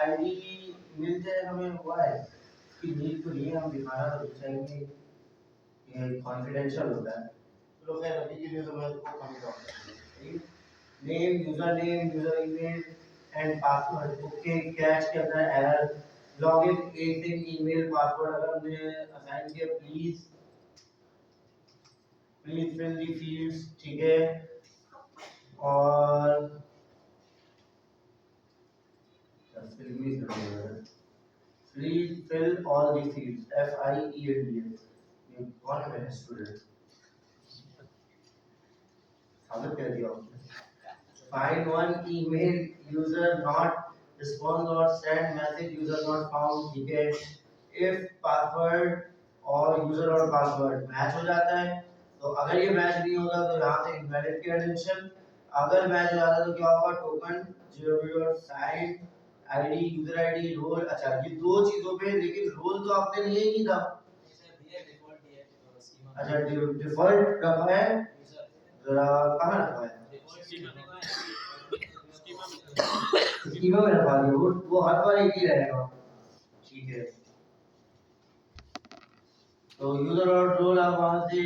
ID मिल जाए हमें हुआ है कि नीड तो नहीं है, हम दिखाना तो चाहेंगे, ये कॉन्फिडेंशियल होता है। चलो खैर अभी के लिए तो मैं इसको कम करूँगा। Name, user email and password. Okay, cash के अंदर एरर, लॉगिन एक दिन ईमेल पासवर्ड अगर हमने असाइन किया, प्लीज फिल दी फील्ड्स, ठीक है। और please fill all the fields, FIELDS। ये कौन है मेरा स्टूडेंट? साबित कर दिया आपने। Find one email user not respond or send message user not found, ठीक है। If password और user और password मैच हो जाता है तो अगर ये मैच नहीं होगा तो यहाँ से इनवैलिड की एडिशन, अगर मैच हो जाता है तो क्या होगा, token 0 sign ID user ID role. अच्छा ये दो चीजों पे, लेकिन रोल तो आपने लिया ही नहीं था। अच्छा डिफॉल्ट रखा है, जरा कहाँ रखा है? स्कीमा में रखा दिया, वो हर बार एक ही रहेगा, ठीक है। तो यूजर और रोल आप वहां से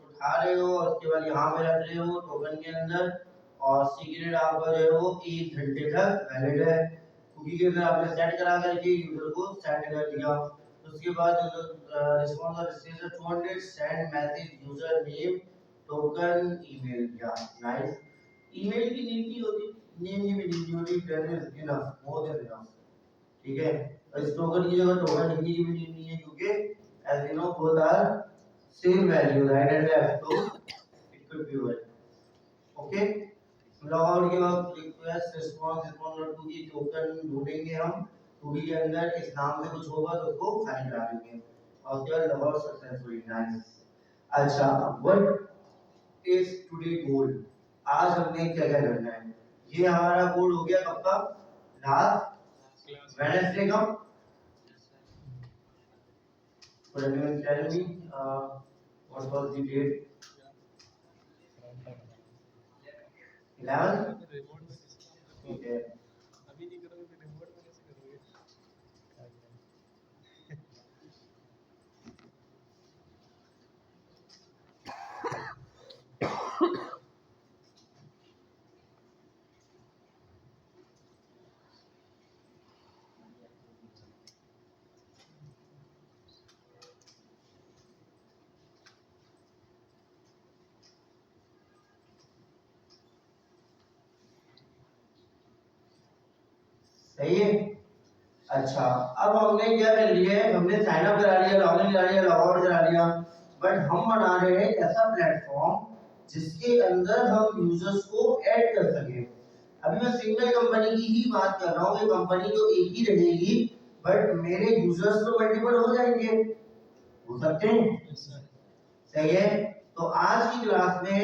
उठा रहे हो और उसके बाद यहाँ पे रख रहे हो टोकन के अंदर, और सीक्रेट आपका जो है वो 1 घंटे तक वैलिड है। कुकी के अंदर आपने सेट करा करके यूजर को सेट कर दिया। तो उसके बाद रिस्पांस और receive 200 send message user name token email, या नाइस। ईमेल की नीड नहीं होती, नेम की भी नीड नहीं होती, that is enough, more than enough, ठीक है। और इस टोकन की जगह टोकन लिखने की भी नीड नहीं है, क्योंकि as you know both are same value, right and left, so it could be well, okay। Log out के बाद रिक्वेस्ट रिस्पांस टू की टोकन ढूंढेंगे हम, टू के अंदर इस नाम से कुछ होगा तो उसको फाइंड करा देंगे, और उसके बाद लॉग आउट सक्सेसफुली, नाइस। अच्छा व्हाट इज टुडे गोल, आज हमने क्या क्या करना है। ये हमारा गोल हो गया कब का, लास्ट वेडनेसडे का। Could anyone tell me what was the date? 11? ठीक है। अभी नहीं करोगे तो रिमोट में कैसे करोगे? सही है। अच्छा अब हमने क्या कर लिया है, हमने साइन अप करा लिया, लॉगिन करा लिया, लॉग आउट करा लिया, बट हम बना रहे हैं ऐसा प्लेटफॉर्म जिसके अंदर हम यूजर्स को ऐड कर सके। अभी मैं सिंगल कंपनी की ही बात कर रहा हूँ, ये कंपनी तो एक ही रहेगी, बट मेरे यूजर्स तो मल्टीपल हो जाएंगे, हो सकते हैं, सही है। तो आज की क्लास में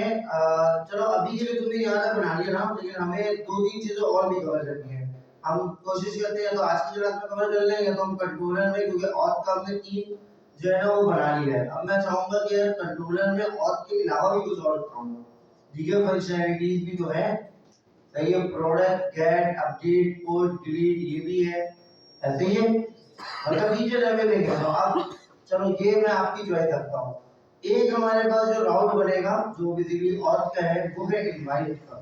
चलो अभी के लिए तुमने यहाँ तक बना लिया ना, लेकिन हमें 2-3 चीजें और भी कवर करनी है। हम कोशिश करते हैं तो आज की क्लास में कवर कर लेंगे, तो हम कंट्रोलर में, क्योंकि ऑथ का हमने 3 जो है ना वो बना लिया है। अब मैं चाहूंगा कि यार कंट्रोलर में ऑथ के अलावा भी कुछ और दिखाऊंगा, लीगल फंक्शनैलिटीज भी तो है, सही है। Product gate update code delete ये भी है, ऐसे ही है, मतलब फीचर अवेलेबल है। तो अब चलो ये मैं आपकी चॉइस करता हूँ। एक हमारे पास जो राउट बनेगा जो बेसिकली ऑथ का है वो है इनवाइट का।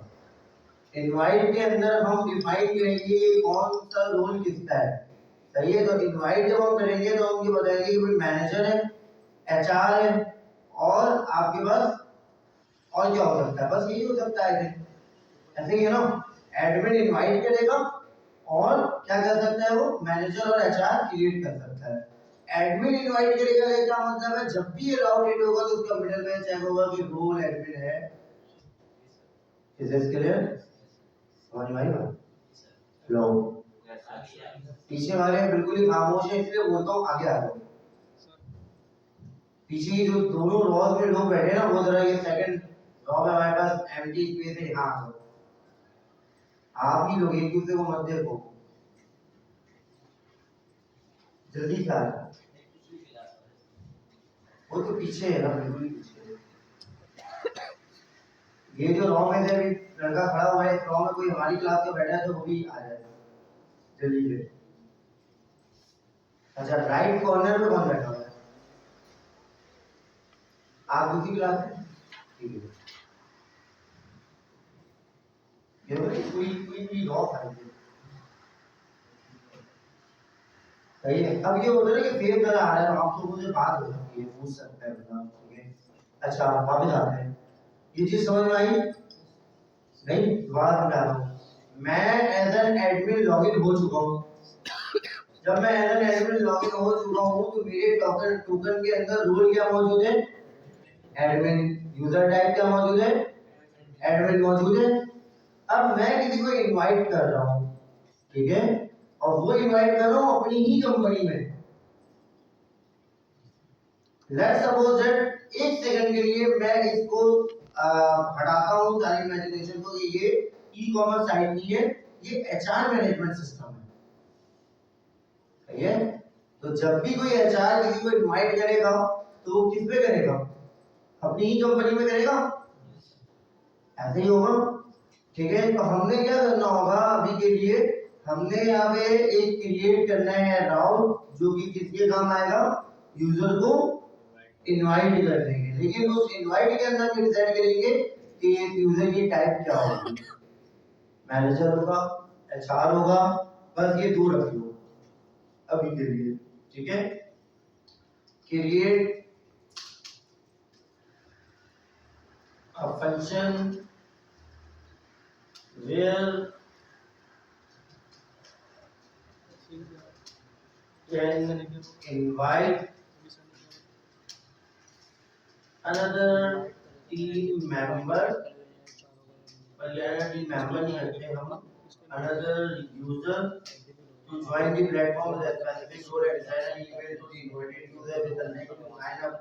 इनवाइट के अंदर हम डिफाइन करेंगे कौन सा रोल किसका है, सही है। तो इनवाइट जब हम करेंगे तो हम ये बताएंगे कि भाई मैनेजर है, HR है, और आपके पास और क्या हो सकता है, बस यही हो सकता है, ऐसे ही है ना। एडमिन इनवाइट करेगा और क्या कर सकता है वो, मैनेजर और HR क्रिएट कर सकता है। एडमिन इनवाइट करेगा इसका मतलब है जब भी ये राउट एड होगा तो उसका मिडल में चेक होगा कि रोल एडमिन है। Is this clear? समझ में आई बात? लो पीछे वाले बिल्कुल ही खामोश है, इसलिए बोलता हूँ आगे आ जाओ। पीछे जो दोनों रॉज में लोग बैठे ना, वो जरा ये सेकंड रॉ में हमारे पास एम्प्टी स्पेस है, यहाँ आ जाओ। आप ही लोग एक दूसरे को मत देखो, जल्दी से आ जाओ। वो तो पीछे है ना, बिल्कुल पीछे। ये जो रॉ में से लड़का खड़ा हुआ है, इस रॉ में कोई हमारी क्लास का बैठा है तो वो भी आ जाए जल्दी से। अच्छा, राइट कॉर्नर पे कौन बैठा हुआ है? आप उसी क्लास में? ठीक है, ये बोले कोई ऑफ है। सही है। अब ये होता है कि फेस नजर आ रहा है, तो आप तो मुझे बात हो सकती है, पूछ सकते हैं बता, ठीक है। अच्छा, वापस आते हैं, ये चीज समझ में आई? नहीं, दोबारा समझा दो। मैं एज एन एडमिन लॉगिन हो चुका हूँ। जब मैं एज एन एडमिन लॉगिन हो चुका हूँ तो मेरे टोकन टोकन के अंदर रोल क्या मौजूद है? एडमिन। यूजर टाइप क्या मौजूद है? एडमिन मौजूद है। अब मैं किसी को इनवाइट कर रहा हूँ, ठीक है, और वो इनवाइट कर रहा हूँ अपनी ही कंपनी में। लेट्स सपोज दैट एक सेकंड के लिए मैं इसको हटाता हूँ सारी इमेजिनेशन को कि ये ई कॉमर्स साइट नहीं है, ये एचआर मैनेजमेंट सिस्टम है, ठीक है। तो जब भी कोई एचआर किसी को इनवाइट करेगा तो वो किस पे करेगा? अपनी ही कंपनी में करेगा, ऐसे ही होगा, ठीक है। तो हमने क्या करना होगा अभी के लिए? हमने यहाँ पे एक क्रिएट करना है राउट, जो कि किसके काम आएगा? यूजर को इनवाइट कर देंगे, लेकिन उस इनवाइट के अंदर हम डिसाइड करेंगे कि ये यूजर की टाइप क्या होगी, मैनेजर होगा, एचआर होगा, बस ये दो रख लो अभी के लिए, ठीक है। Create a function where can invite another team member, पर यार टीम मेंबर नहीं रखते हम, another user to join the platform with a specific role and send an email to the invited user with a link to sign up.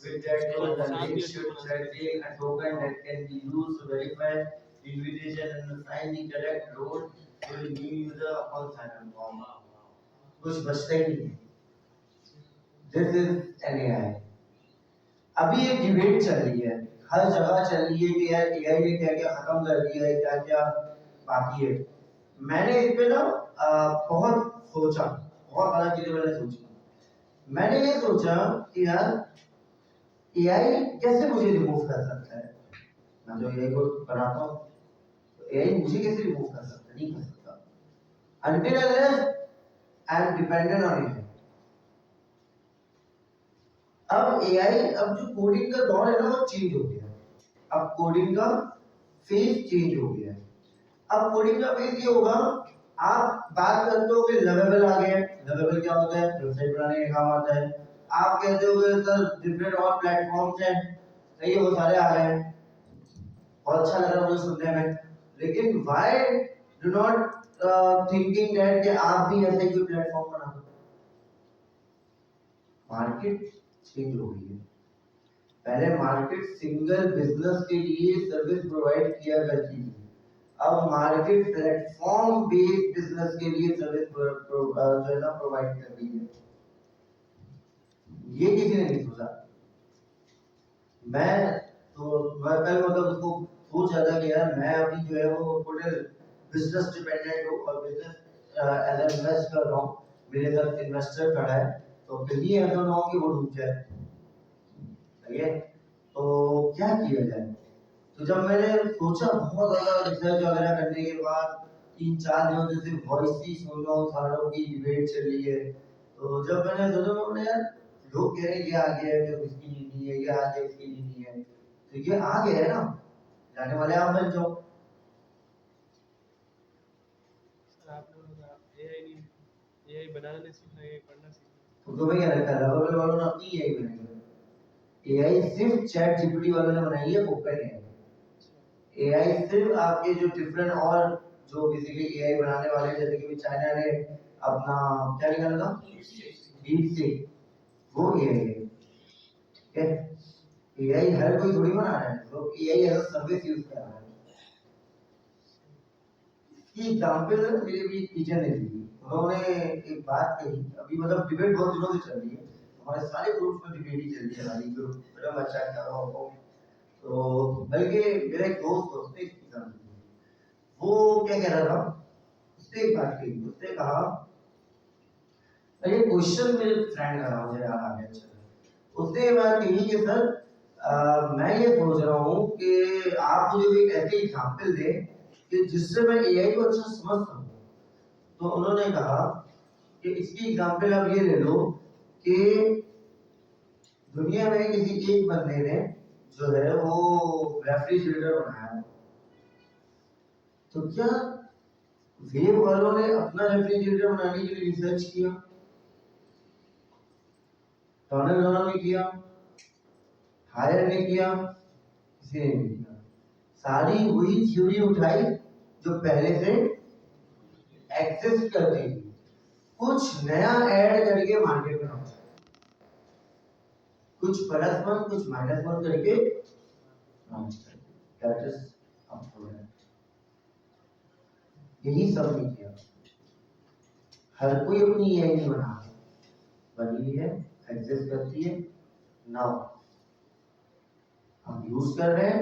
With that role, the link should contain a token that can be used to verify the invitation and assign the correct role to the new user upon sign up. कुछ बचता ही नहीं। This is an AI. अभी एक debate चल रही है, हर जगह चल रही है कि यार एआई ने क्या क्या खत्म कर दिया है, क्या क्या बाकी है। मैंने इस पे ना बहुत सोचा, बहुत सारी चीजें मैंने सोची। मैंने ये सोचा कि यार एआई कैसे मुझे रिमूव कर सकता है। मैं जो एआई को बनाता हूँ, तो एआई मुझे कैसे रिमूव कर सकता है? नहीं कर सकता, until unless I am dependent on it। अब एआई, अब जो कोडिंग का दौर है ना वो चेंज हो गया है। अब कोडिंग का फेज चेंज हो गया है। अब कोडिंग का फेज ये होगा, आप बात करते हो कि लवेबल आ गया है। लवेबल क्या होता है? वेबसाइट बनाने के काम आता है। आप कहते हो कि सर डिफरेंट और प्लेटफॉर्म्स हैं, सही है, वो सारे आ गए हैं, बहुत अच्छा लग रहा है मुझे सुनने में। लेकिन why do not thinking that कि आप भी ऐसे कोई प्लेटफॉर्म बना दो? मार्केट चेंज हो गई है। पहले मार्केट सिंगल बिजनेस के लिए सर्विस प्रोवाइड किया करती थी, अब मार्केट प्लेटफॉर्म बेस्ड बिजनेस के लिए सर्विस प्रोवाइड कर रही है। ये किसी ने नहीं सोचा। मैं कल मतलब उसको सोच रहा था कि यार मैं अभी जो है वो टोटल बिजनेस डिपेंडेंट हूँ और बिजनेस एज इन्वेस्ट कर रहा हूँ, मेरे साथ इन्वेस्टर खड़ा है, तो कहीं ऐसा ना हो कि वो डूब जाए, ठीक है। तो क्या किया जाए? तो जब मैंने सोचा, बहुत ज्यादा रिसर्च वगैरह करने के बाद 3-4 दिनों से सिर्फ वॉइस ही सुन रहा हूँ, सारों की डिबेट चल रही है। तो जब मैंने सोचा, मैंने यार लोग कह रहे हैं ये आ गया है, फिर उसकी नीति है, ये आ गया इसकी नीति है, तो ये आ गया है ना, जाने वाले आप बन जाओ। आपने एआई बनाना नहीं सीखना, एआई पढ़ना सीखना। तो क्या लगता है लवेबल वालों ने अपनी एआई बनाई है? एआई सिर्फ चैट जीपीटी वालों ने बनाई है, ओपन एआई। एआई सिर्फ आपके जो डिफरेंट और जो बेसिकली एआई बनाने वाले, जैसे कि चाइना ने अपना क्या निकाला था, डीप सीक, वो एआई है, ठीक है। एआई हर कोई थोड़ी बना रहा है, लोग AI as a service use कर रहे हैं। इसकी एग्जांपल मेरे भी टीचर ने दी, उन्होंने एक बात कही, अभी मतलब डिबेट बहुत दिनों से चल रही है, हमारे सारे ग्रुप्स में डिबेट ही चल रही है, हमारी ग्रुप बड़ा अच्छा कर रहा हो। तो बल्कि मेरा एक दोस्त है, उसने इसकी एग्जांपल दी। वो क्या कह रहा था, उसने एक बात कही, उसने कहा ये क्वेश्चन मेरे फ्रेंड का था, मुझे याद आ गया। अच्छा, उसने ये बात कही कि सर मैं ये सोच रहा हूँ कि आप मुझे कोई ऐसे एग्जाम्पल दें कि जिससे मैं एआई को अच्छा समझ सकूं। तो उन्होंने कहा कि इसकी एग्जाम्पल आप ये ले लो कि दुनिया में किसी एक बंदे ने जो है वो रेफ्रिजरेटर बनाया, तो क्या वेब वालों ने अपना रेफ्रिजरेटर बनाने के लिए रिसर्च किया? टर्नर वालों ने किया? हायर ने किया? किसी ने नहीं किया। सारी वही थ्योरी उठाई जो पहले से एग्जिस्ट करती थी, कुछ नया ऐड करके मार्केट में पहुंचा, कुछ प्लस वन कुछ माइनस वन करके लॉन्च कर दिया। That is a product. यही सब ने किया। हर कोई अपनी एआई नहीं बना रहा, बनी है, एग्जिस्ट करती है। नाउ हम यूज कर रहे हैं,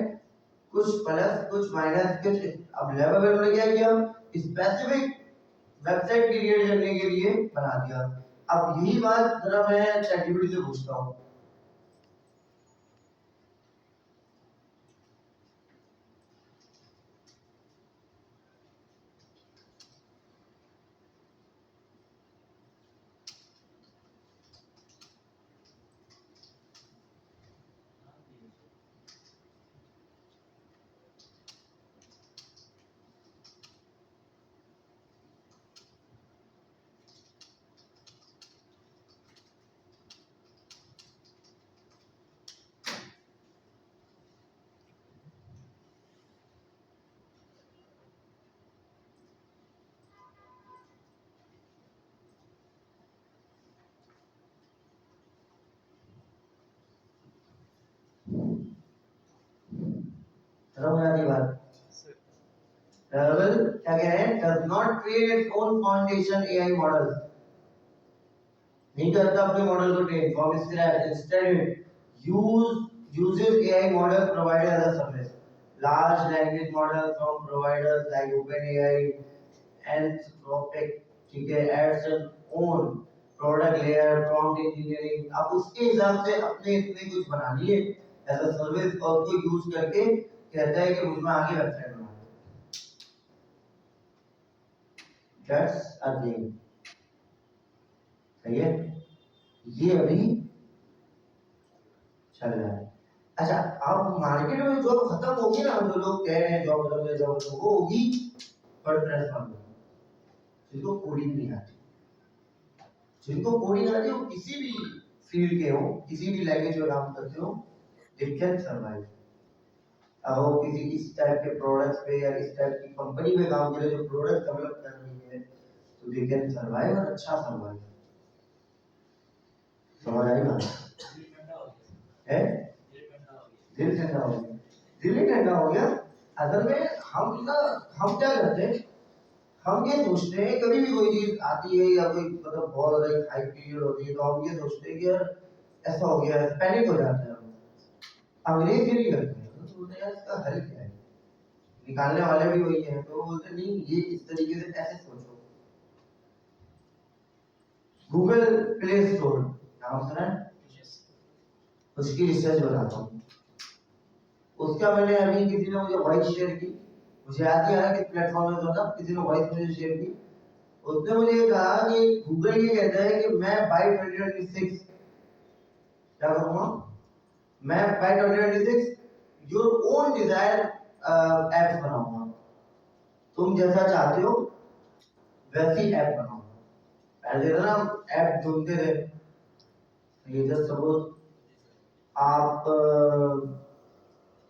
कुछ प्लस कुछ माइनस कुछ। अब लेवल ने क्या किया, स्पेसिफिक वेबसाइट क्रिएट करने के लिए बना दिया। अब यही बात जरा मैं चैटजीपीटी से पूछता हूँ। समझ आती बात? लेवल क्या कह रहे हैं, does not create its own foundation AI model, नहीं करता अपने मॉडल को train from scratch. Instead uses AI model provided as a service, large language model from providers like OpenAI, Anthropic, ठीक है, adds an own product layer, prompt engineering। अब उसके हिसाब से अपने इसमें कुछ बना लिए एज अ सर्विस और उसको यूज करके कहता है कि मुझमें आगे वेबसाइट बना। That's a game. सही है, ये अभी चल रहा है। अच्छा, अब मार्केट में जॉब खत्म होगी ना, जो लोग कह रहे हैं जॉब खत्म है, जॉब खत्म, वो होगी वर्डप्रेस वालों, जिनको कोडिंग नहीं आती। जिनको कोडिंग आती है वो किसी भी फील्ड के हो, किसी भी लैंग्वेज में काम करते हो, दे कैन सर्वाइव। अब वो किसी इस टाइप के प्रोडक्ट्स पे या इस टाइप की कंपनी में काम करे जो प्रोडक्ट डेवलप कर रही है, तो दे कैन सर्वाइव और अच्छा सर्वाइव। समझ आई बात है? दिल ठंडा हो गया, दिल ही ठंडा हो गया। असल में हम क्या करते हैं, हम ये सोचते हैं कभी भी कोई चीज आती है या कोई मतलब बहुत ज्यादा हाई पीरियड होती है, तो हम ये सोचते हैं कि यार ऐसा हो गया, पैनिक हो जाते हैं हम। अंग्रेज ये नहीं करते हैं, तो बोलते हैं यार इसका हल क्या है, निकालने वाले भी वही हैं, तो बोलते नहीं ये इस तरीके से ऐसे सोचो। गूगल प्ले स्टोर नाम सुना है? उसकी रिसर्च बताता हूँ। उसका मैंने अभी किसी ने मुझे वॉइस शेयर की, मुझे याद नहीं आ रहा किस प्लेटफॉर्म में था, किसी ने वॉइस मुझे शेयर की। उसने मुझे कहा कि गूगल ये कहता है कि मैं बाय 2026 क्या करूंगा, मैं by 2026 your own desire apps बनाऊंगा, तुम जैसा चाहते हो वैसी ऐप बनाऊंगा। पहले ना ऐप ढूंढते थे, ये जस्ट सपोज आप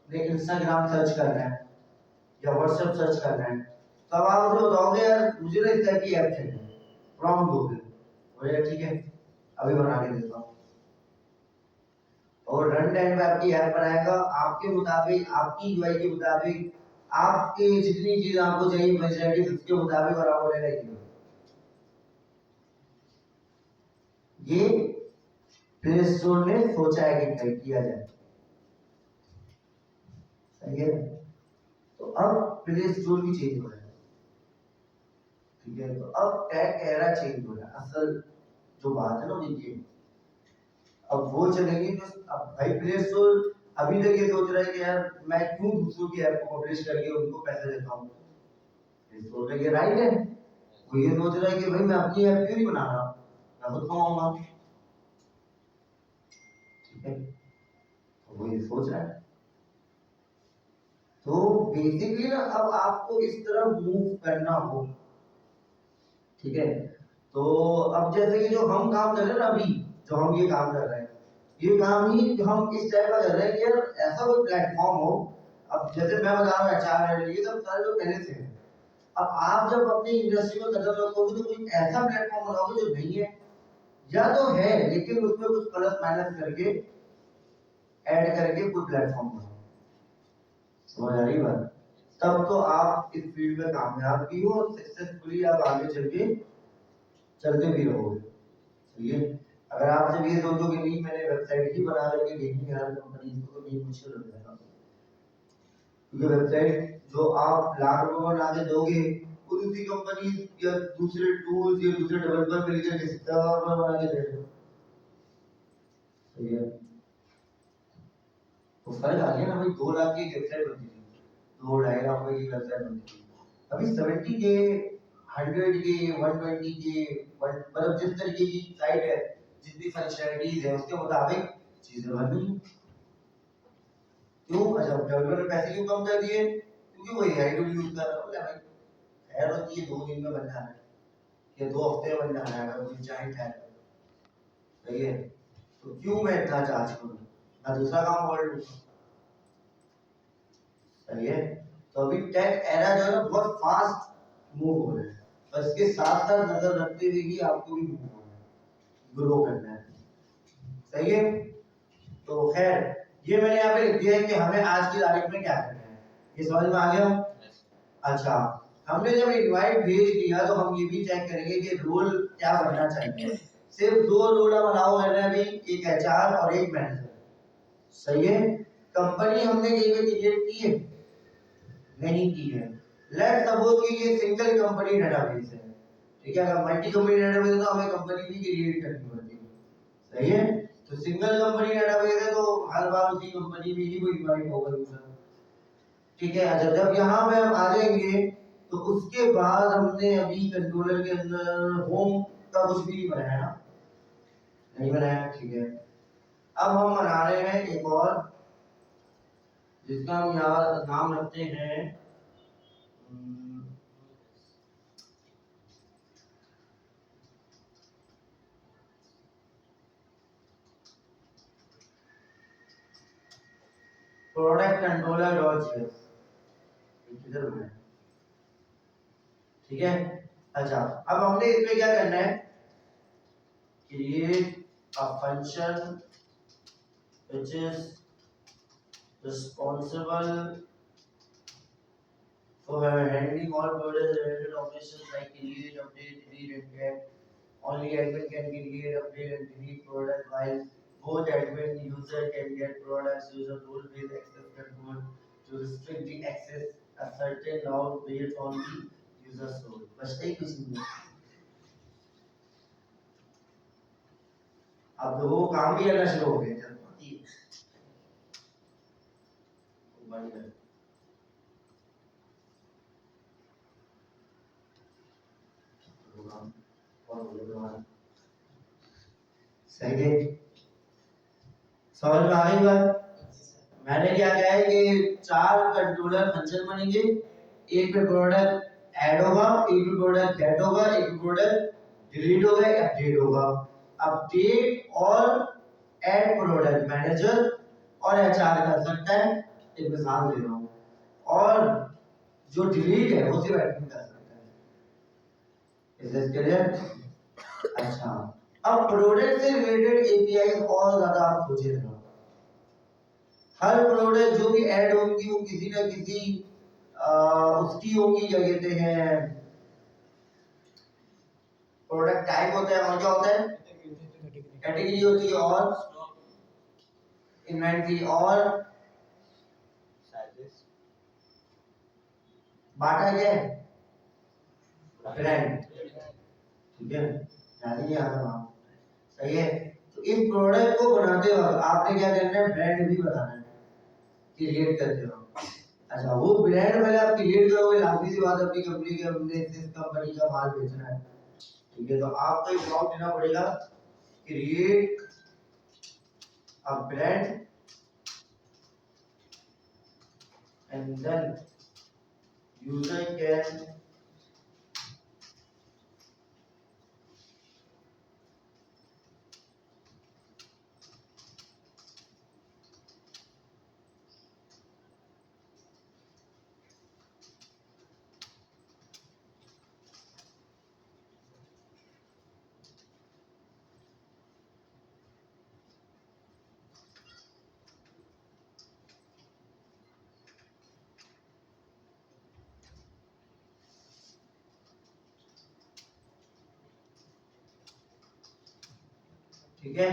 ने इंस्टाग्राम सर्च कर रहे हैं या व्हाट्सएप सर्च कर रहे हैं, तब आप मुझे बताओगे यार मुझे ना इस टाइप की ऐप चाहिए, प्रॉम्प्ट दोगे, बोले ठीक है अभी बना के देता हूँ, और रन टाइम पे आपकी ऐप बनाएगा आपके मुताबिक, आपकी यूआई के मुताबिक, आपके जितनी चीज आपको चाहिए फैसिलिटी उसके मुताबिक, और आपको लेगा ये प्ले स्टोर ने सोचा है कि किया जाए। सही है, तो अब प्ले स्टोर भी चेंज हो रहा है, ठीक है, तो अब टैग एरा चेंज हो रहा है। असल जो बात है ना देखिए, अब वो चलेंगे तो अब भाई प्ले स्टोर अभी तक ये सोच रहा है कि यार मैं क्यों दूसरों की ऐप को पब्लिश करके उनको पैसे देता हूँ। प्ले स्टोर का ये राइट है, वो ये सोच रहा है कि भाई मैं अपनी ऐप क्यों नहीं बना रहा, मैं खुद कमाऊंगा। ठीक है, तो वो ये सोच रहा है। तो बेसिकली ना अब आपको इस तरह मूव करना होगा। ठीक है, तो अब जैसे कि जो हम काम कर रहे हैं ना अभी, जो हम ये काम कर रहे हैं, ये काम ही हम इस टाइप का कर रहे हैं कि यार ऐसा कोई प्लेटफॉर्म हो। अब जैसे मैं बता रहा हूँ एचआर, ये सब सारे लोग पहले से हैं। अब आप जब अपनी इंडस्ट्री में कदम रखोगे तो कोई ऐसा प्लेटफॉर्म बनाओगे जो नहीं है, या तो है लेकिन उसमें कुछ प्लस माइनस करके ऐड करके कोई प्लेटफॉर्म बनाओ। समझ आ रही बात? तब तो आप इस फील्ड में कामयाब भी हो और सक्सेसफुली आप आगे चल के चलते भी रहोगे। सही है, अगर आप जब ये सोचो कि नहीं मैंने वेबसाइट ही बना करके देखनी है कंपनी को, तो नहीं मुश्किल हो जाएगा। क्योंकि वेबसाइट जो आप लाख रुपए में बना के दोगे, खुद उसी कंपनी या दूसरे टूल्स या दूसरे डेवलपर मिलकर के सर्वर बना के दे देगा। सही है, तो फर्क आ गया ना भाई। 2 लाख की वेबसाइट बनती थी, 2-2.5 लाख रुपए की वेबसाइट बनती थी। अभी 70 के 100 के 120 के मतलब जिस तरीके की साइट है, जितनी फंक्शनैलिटीज है उसके मुताबिक चीजें बन रही हैं। क्यों? अच्छा डेवलपर ने पैसे क्यों कम कर दिए? क्योंकि वो एआई टूल यूज कर रहा है। भाई खैर होती है 2 दिन में बन जाना है या 2 हफ्ते में बन जाना है, अगर कोई चाहे खैर। सही है, तो क्यों मैं इतना चार्ज करूं, मैं दूसरा काम और लूं। सही है, तो अभी टेक एरा जो है ना बहुत फास्ट मूव हो रहा है, और इसके साथ साथ नजर रखते हुए ही आपको भी मूव होना है, ग्रो करना है। सही है, तो खैर ये मैंने यहाँ पे लिख दिया है कि हमें आज की तारीख में क्या करना है। ये समझ में आ गया? अच्छा, हमने जब इनवाइट भेज दिया तो हम ये भी चेक करेंगे कि रोल क्या बनना चाहिए। सिर्फ 2 रोल हम अलाउ कर रहे हैं अभी, एक एचआर और एक मैनेजर। सही है, कंपनी हमने कहीं पे क्रिएट की है? नहीं की है। लेट्स सपोज कि ये सिंगल कंपनी डेटाबेस है। ठीक है, अगर मल्टी कंपनी डेटाबेस है तो हमें कंपनी भी क्रिएट करनी पड़ती है। सही है, तो सिंगल कंपनी डेटाबेस है तो हर बार उसी कंपनी में ही वो इनवाइट होगा यूजर। ठीक है, अच्छा जब यहाँ पे हम आ जाएंगे तो उसके बाद हमने अभी कंट्रोलर के अंदर होम का कुछ भी नहीं बनाया ना, नहीं बनाया। ठीक है, अब हम बना रहे हैं एक और, जिसका हम यहाँ नाम रखते हैं प्रोडक्ट कंट्रोलर डॉट जेएस। किधर बनाया? ठीक है, अच्छा अब हमने इसमें क्या करना है, create a function which is responsible for handling all product related operations like create, update, delete and get. Only admin can create, update and delete product, while both admin and user can get products. User role-based access control to restrict the access a certain route based on the user's role. बस एक कुछ नहीं है। अब वो काम भी करना शुरू हो गए थे। सही है, समझ में आ गई बात? मैंने क्या कहा है कि 4 कंट्रोलर फंक्शन बनेंगे, एक पे प्रोडक्ट ऐड होगा, एक पे प्रोडक्ट गेट होगा, एक पे प्रोडक्ट डिलीट होगा, अपडेट होगा। अपडेट और ऐड प्रोडक्ट मैनेजर और एचआर कर सकता है, एक मिसाल दे रहा हूँ, और जो डिलीट है वो सिर्फ एडमिन कर सकता है। Is this clear? अच्छा, अब प्रोडक्ट से रिलेटेड एपीआई और ज्यादा आप सोचे रहना। हर प्रोडक्ट जो भी ऐड होगी वो किसी ना किसी उसकी होगी, क्या कहते हैं, प्रोडक्ट टाइप होता है और क्या होता है, कैटेगरी होती है और इन्वेंटरी और बाटा क्या है, ब्रांड। ठीक है, यानी ये आता नाम सही है। तो इस प्रोडक्ट को बनाते वक्त आपने क्या करना है, ब्रांड भी बनाना है, क्रिएट करते वक्त। अच्छा, वो ब्रांड पहले आप क्रिएट करोगे, लाजमी सी बात, अपनी कंपनी के, हमने इस कंपनी का माल बेचना है, ठीक है, तो आपको एक जॉब देना पड़ेगा, create a brand and then user can ठीक है,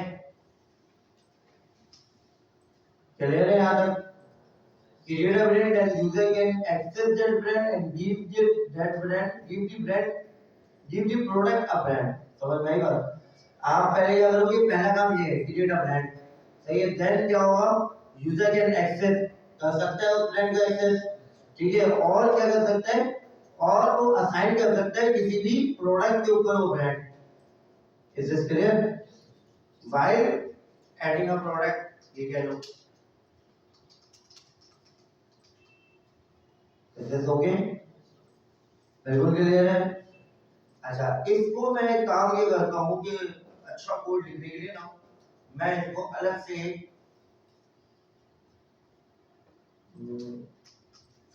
क्लियर है यहाँ तक। Create a brand and user can access that brand and give the product a brand। समझ में आई बात? आप पहले क्या करोगे, पहला काम ये है, क्रिएट अ ब्रांड, सही है। देन क्या होगा, यूजर कैन एक्सेस, कर सकता है उस ब्रांड को एक्सेस, ठीक है, और क्या कर सकता है, और वो असाइन कर सकता है किसी भी प्रोडक्ट के ऊपर वो brand. Is this clear? While adding a product, ये कह लो, इज दिस ओके? बिल्कुल क्लियर है। अच्छा, इसको मैं एक काम ये करता हूँ कि अच्छा कोड लिखने के लिए ना, मैं इसको अलग से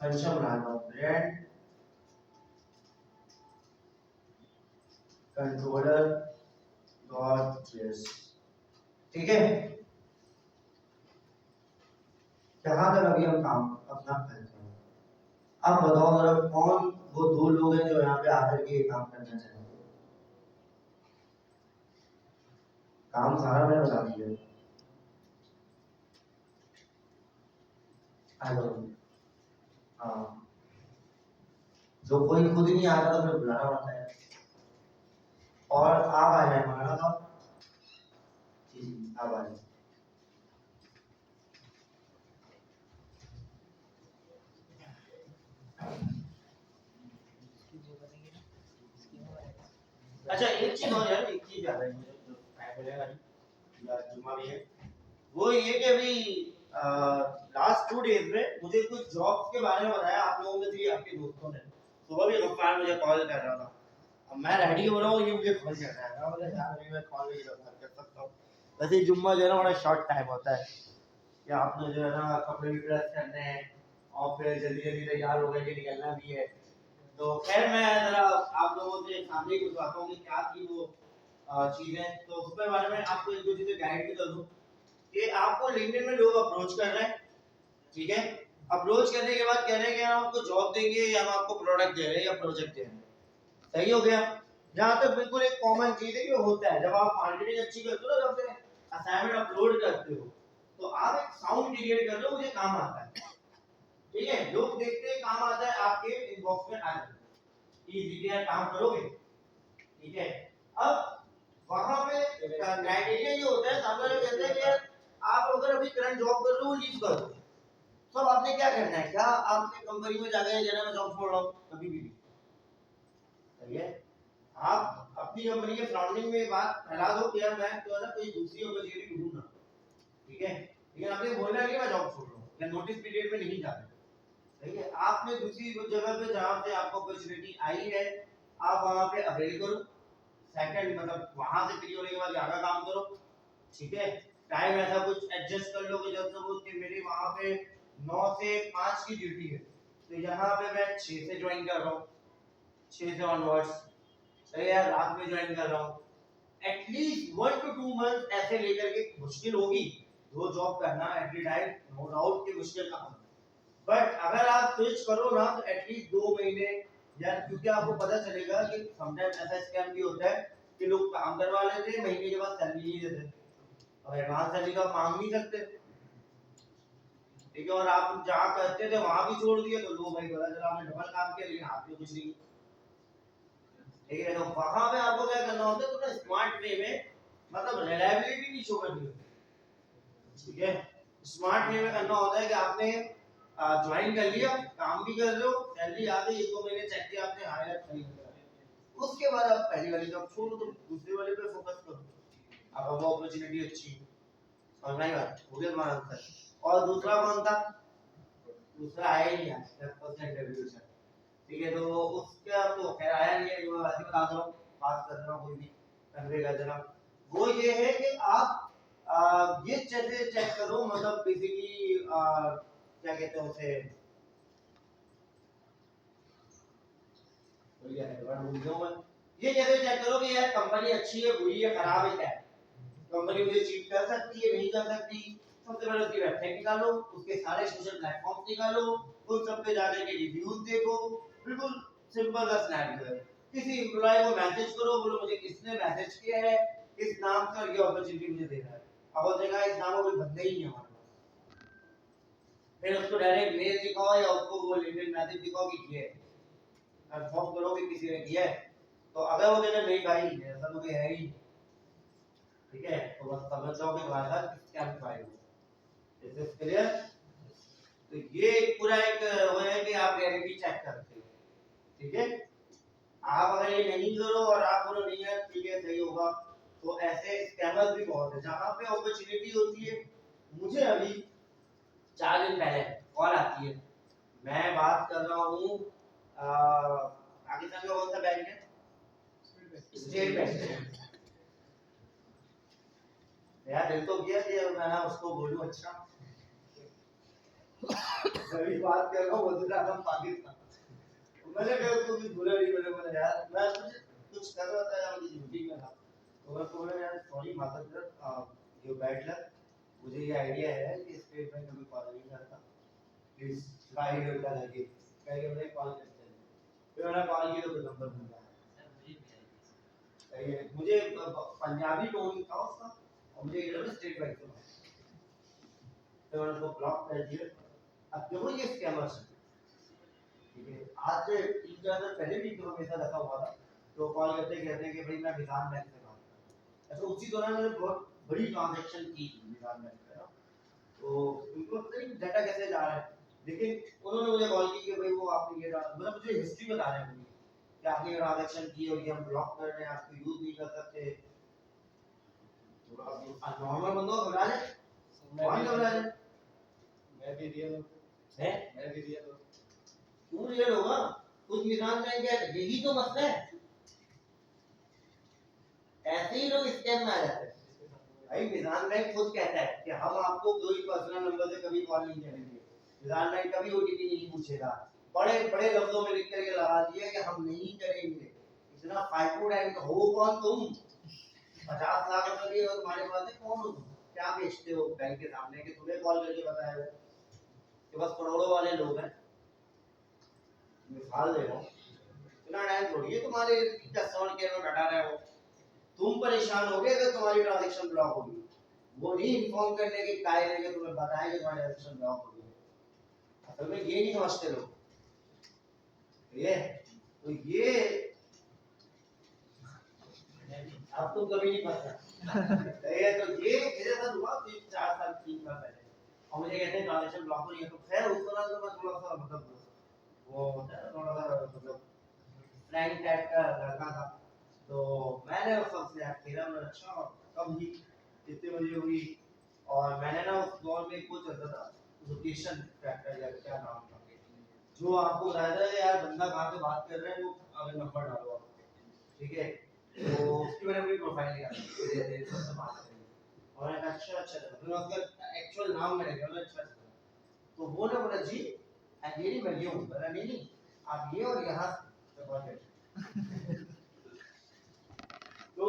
फंक्शन बनाता हूँ, ब्रांड कंट्रोलर डॉट जेएस, ठीक है। यहाँ तक अभी हम काम अपना करते हैं। अब बताओ जरा, कौन वो दो लोग हैं जो यहाँ पे आकर के ये काम करना चाहेंगे? काम सारा मैंने बता दिया, आ जाओ। हाँ, जो कोई खुद ही नहीं आता तो फिर बुलाना पड़ता है, और आप आ जाए हमारा था जी, आप आ जाए। अच्छा, एक चीज और यार, एक चीज याद है मुझे, जो टाइम मिलेगा या जुम्मा भी है, वो ये कि अभी लास्ट 2 डेज में मुझे कुछ जॉब्स के बारे में बताया आप लोगों में से, आपके दोस्तों ने। सुबह भी गफ्फार मुझे कॉल कर रहा था, अब मैं रेडी हो रहा हूँ, ये मुझे कॉल कर रहा है, मुझे यार अभी मैं कॉल नहीं कर सकता हूँ। वैसे जुम्मा जो है ना, बड़ा शॉर्ट टाइम होता है कि आपने जो है ना कपड़े भी प्रेस करने हैं, और फिर जल्दी जल्दी तैयार होकर के निकलना भी है। तो खैर मैं जरा आप लोगों से सामने कुछ बातों की क्या थी वो चीजें, तो उसके बारे में आपको एक दो चीजें गाइड भी कर दूं कि आपको लिंक्डइन में लोग अप्रोच कर रहे हैं, ठीक है, अप्रोच करने के बाद कह रहे हैं कि हम आपको जॉब देंगे या हम आपको प्रोडक्ट दे रहे हैं या प्रोजेक्ट दे रहे हैं, सही हो गया। जहां तक बिल्कुल एक कॉमन चीज है कि होता है, जब आप मार्केटिंग अच्छी करते हो ना, जब असाइनमेंट अपलोड करते हो, तो आप एक साउंड क्रिएट कर लो, मुझे काम आता है, ठीक है, लोग देखते हैं काम आता है, आपके इनबॉक्स में आ जाता है, इजीली काम करोगे, ठीक है। अब वहां पे क्राइटेरिया ये होता है, सामने वाला कहता है कि यार आप अगर अभी करंट जॉब कर रहे हो, लीव कर दो, तो अब आपने क्या करना है, क्या आपने कंपनी में जाकर कहना मैं जॉब छोड़ रहा हूँ, कभी भी नहीं, सही है। आप अपनी कंपनी के सराउंडिंग में बात फैला दो कि यार मैं तो है ना कोई दूसरी अपॉर्चुनिटी ढूंढना, ठीक है, लेकिन आपने बोलना है कि मैं जॉब छोड़ रहा हूँ, मैं नोटिस पीरियड में नहीं जा रहा, सही है। आपने दूसरी जगह पे जहाँ पे आपको अपॉर्चुनिटी आई है, आप वहां पे अवेल करो, सेकंड मतलब वहां से फ्री होने के बाद यहाँ का काम करो, ठीक है। टाइम ऐसा कुछ एडजस्ट कर लो कि जब सपोज कि मेरी वहां पे 9 से 5 की ड्यूटी है, तो यहाँ पे मैं 6 से ज्वाइन कर रहा हूँ, 6 से ऑनवर्ड्स, सही है, रात में ज्वाइन कर रहा हूँ। एटलीस्ट 1 to 2 मंथ ऐसे लेकर के, मुश्किल होगी वो जॉब करना एवरी टाइम, नो डाउट कि मुश्किल काम, बट अगर आप स्विच करो ना तो एटलीस्ट 2 महीने, या क्योंकि आपको पता चलेगा कि समटाइम ऐसा स्कैम भी होता है कि लोग काम करवा लेते हैं, महीने के बाद सैलरी नहीं देते, और एडवांस सैलरी का मांग नहीं सकते, ठीक है, और आप जहाँ करते थे वहां भी छोड़ दिए, तो लो भाई पता चला आपने डबल काम किया लेकिन हाथ में कुछ नहीं, ठीक है। तो वहां पे आपको क्या करना होता है, थोड़ा स्मार्ट वे में मतलब रिलायबिलिटी नहीं शो करनी होती, ठीक है। स्मार्ट वे में करना होता है कि आपने ज्वाइन कर लिया, काम भी कर रहे हो, सैलरी आ गई, 1-2 महीने चेक किया आपने, हायर सही हो गया, उसके बाद आप पहली वाली जॉब छोड़ो तो दूसरी वाले पे फोकस करो, अब वो अपॉर्चुनिटी अच्छी है। समझ बात हो गया तुम्हारा आंसर। और दूसरा कौन था? दूसरा आया ही नहीं आज 10% रेवोल्यूशन, ठीक है। तो उसका तो खैर आया नहीं है, जो आज बता दो बात कर रहा हूं, कोई भी कन्वे कर देना। वो ये है कि आप ये जैसे चेक करो, मतलब बेसिकली क्या कहते हैं उसे, ये जैसे चेक करो कि यार कंपनी अच्छी है, बुरी है, खराब है, क्या है, कंपनी मुझे चीट कर सकती है, नहीं कर सकती। सबसे पहले उसकी वेबसाइट निकालो, उसके सारे सोशल प्लेटफॉर्म निकालो, उन सब पे जाने के रिव्यूज देखो, बिल्कुल सिंपल सा सिनेरियो है। किसी एम्प्लॉय को मैसेज करो, बोलो मुझे किसने मैसेज किया है, इस नाम पर ये अपॉर्चुनिटी मुझे दे रहा है, अब वो देखा इस नाम का कोई बंदा ही नहीं है हमारे पास, फिर उसको डायरेक्ट मेल दिखाओ या उसको वो लिंक्डइन मैसेज दिखाओ कि किया है, कंफर्म करो कि किसी ने किया है। तो अगर वो कहते नहीं भाई ऐसा तो कोई है ही नहीं, ठीक है, तो बस समझ जाओ कि तुम्हारे साथ स्कैम फाइल है। Is this clear? तो ये पूरा एक वो है कि आप रियलिटी चेक करते हो, ठीक है। आप अगर ये नहीं करो और आप बोलो नहीं यार ठीक है सही होगा, तो ऐसे स्कैमर्स भी बहुत है। जहां पे अपॉर्चुनिटी होती है, मुझे अभी 4 दिन पहले कॉल आती है, मैं बात कर रहा हूँ पाकिस्तान का कौन सा बैंक है? State bank. यार दिल तो किया कि मैं ना उसको बोलूं, अच्छा अभी बात कर रहा हूँ वजीराबाद पाकिस्तान, मैंने कहा उसको कुछ बोला नहीं, मैंने बोला यार मैं कुछ कर रहा था यार, मुझे मीटिंग में था, तो मैं बोला यार सॉरी माता यू बैड लक, मुझे ये आइडिया है कि स्टेट बैंक कभी कॉल नहीं करता, please try your luck again, कहीं हमने कॉल करते हैं, फिर मैंने कॉल किया तो नंबर मिल गया, मुझे पंजाबी टोन था उसका और मुझे ये लगा स्टेट बैंक से, तो मैंने उसको ब्लॉक कर दिया। अब देखो ये स्कैमर्स, ठीक है, आज से 3-4 दिन पहले भी तो मेरे साथ ऐसा हुआ था, तो कॉल करते कहते हैं कि भाई मैं किसान बैंक से बात कर रहा हूं, ऐसा उसी दौरान मैंने बहुत बड़ी ट्रांजैक्शन की किसान बैंक पे ना, तो उनको पता नहीं डाटा कैसे जा रहा है, लेकिन उन्होंने मुझे कॉल की कि भाई वो आपने ये मतलब मुझे हिस्ट्री बता रहे हैं पूरी कि आपने ये ट्रांजैक्शन की और ये हम ब्लॉक कर रहे हैं, आपको यूज नहीं कर सकते। तो नॉर्मल बंदों को घबरा जाए, कौन घबरा जाए, मैं भी रियल हूँ, है मैं भी रियल हूँ। क्यों रियल होगा, कुछ किसान बैंक है, यही तो मसला है, ऐसे ही लोग स्कैम में आ जाते हैं। भाई किसान बैंक खुद कहता है कि हम आपको कोई पर्सनल नंबर से कभी कॉल नहीं करेंगे, किसान बैंक कभी ओटीपी नहीं पूछेगा, बड़े बड़े लफ्जों में लिख करके लगा दिया कि हम नहीं करेंगे। इतना फाइको बैंक हो कौन तुम, 50 लाख रुपए दिए और तुम्हारे पास है, कौन हो तुम, क्या बेचते हो बैंक के सामने कि तुम्हें कॉल करके बताया हो कि बस करोड़ों वाले लोग हैं, मिसाल दे रहा हूँ, इतना टाइम थोड़ी है तुम्हारे कस्टमर केयर में बैठा रहे हो, तुम परेशान हो गए अगर तुम्हारी ट्रांजैक्शन ब्लॉक होगी, वो नहीं इन्फॉर्म करने के कायदे के तुम्हें बताएं कि तुम्हारी ट्रांजैक्शन ब्लॉक हो गई, असल में ये नहीं समझते लोग, ये तो ये अब तो कभी नहीं पता ये तो ये मेरे साथ हुआ 3 4 साल पहले, और मुझे कहते हैं ट्रांजैक्शन ब्लॉक हो रही है, तो खैर उस तरह से मैं थोड़ा सा मतलब वो होता है थोड़ा सा मतलब फ्रैंक टाइप का लड़का था, तो मैंने उस सबसे खेला, मैंने अच्छा कब हुई, कितने बजे हुई, और मैंने ना उस दौर में कुछ चलता था लोकेशन ट्रैकर या क्या नाम था, जो आपको बताया था यार बंदा कहाँ से बात कर रहे हैं, वो अगर नंबर डालो आप, ठीक है, तो उसकी मैंने अपनी प्रोफाइल निकाली, धीरे-धीरे सबसे बात करेंगे, और मैंने कहा अच्छा लगा, फिर उसका एक्चुअल नाम मैंने दिया, अच्छा लगा, तो वो ना बोला जी अंधेरी मैं ये हूँ, बोला नहीं आप ये और यहाँ से बात करें, तो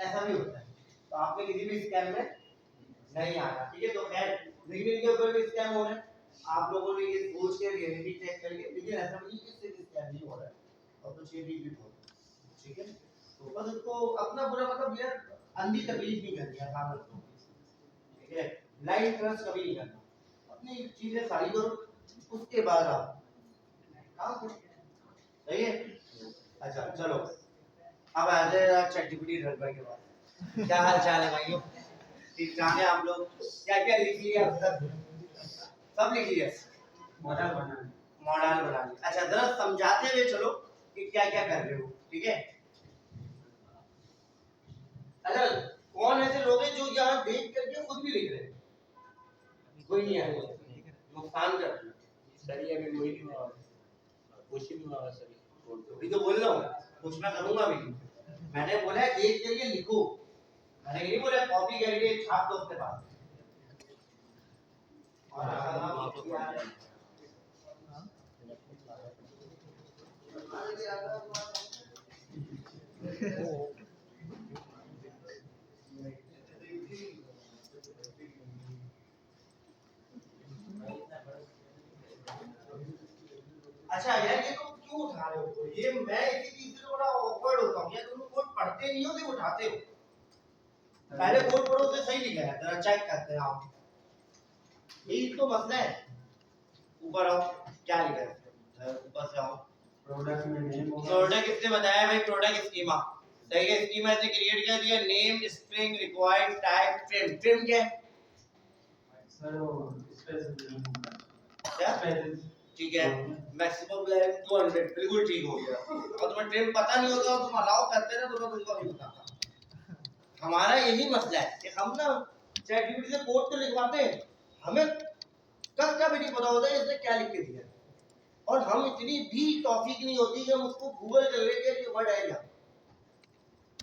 ऐसा भी होता है, तो आपने किसी भी स्कैम में नहीं आना, ठीक है। तो खैर लिंक्डइन के ऊपर भी स्कैम हो रहा है, आप लोगों ने ये सोच के रियलिटी चेक करके, लेकिन ऐसा नहीं कि इससे स्कैम नहीं हो रहा है, अपॉर्चुनिटी भी हो रही है, ठीक है। तो बस उसको अपना पूरा मतलब यार अंधी तकलीफ नहीं करनी है काम रखो, ठीक है, लाइफ ट्रस्ट कभी नहीं करना, अपनी चीजें सारी करो उसके बाद आप काम करो, सही है। अच्छा चलो अब आ जाए चैट जीपीटी 3 के बाद, क्या हाल चाल है भाइयों? ठीक ठाक है आप लोग? क्या क्या लिख लिया अब तक? सब लिख लिया? मॉडल बना लिया। अच्छा जरा समझाते हुए चलो कि क्या क्या कर रहे हो, ठीक है? अच्छा कौन ऐसे लोग हैं जो यहाँ देख करके खुद भी लिख रहे हैं? कोई नहीं है, नुकसान कर रहे हैं। सर ये अभी वही नहीं हुआ, कुछ नहीं हुआ सर। अभी तो बोल रहा हूँ, कुछ मैं करूंगा भी। मैंने बोला देख करके लिखो, मैंने नहीं बोला कॉपी करके छाप दो अपने पास। और अच्छा यार ये तुम क्यों उठा रहे हो? ये मैं इसी चीज से बड़ा ऑकवर्ड होता हूँ यार, तुम कोड पढ़ते नहीं हो कि उठाते हो? पहले कोड पढ़ो तो सही लिखा है, जरा चेक करते हैं आप। यही तो मसला है। ऊपर आओ, क्या लिखा है? ऊपर से आओ। प्रोडक्ट में नेम होगा। प्रोडक्ट किसने बताया भाई? प्रोडक्ट स्कीमा सही है। स्कीमा से क्रिएट कर दिया। Name string required type trim. Trim क्या है सर? वो स्पेसिफिक क्या? ठीक है। मैक्सिमम लेंथ 200 बिल्कुल ठीक हो गया। और तुम्हें ट्रिम पता नहीं होगा तुम अलाउ करते ना, तो मैं तुमको नहीं बताता। हमारा यही मसला है कि हम ना चैट जीपीटी से कोड तो लिखवाते हैं, हमें कब का भी नहीं पता होता है इसने क्या लिख के दिया, और हम इतनी भी टॉपिक नहीं होती कि हम उसको गूगल कर लेंगे कि वर्ड है क्या,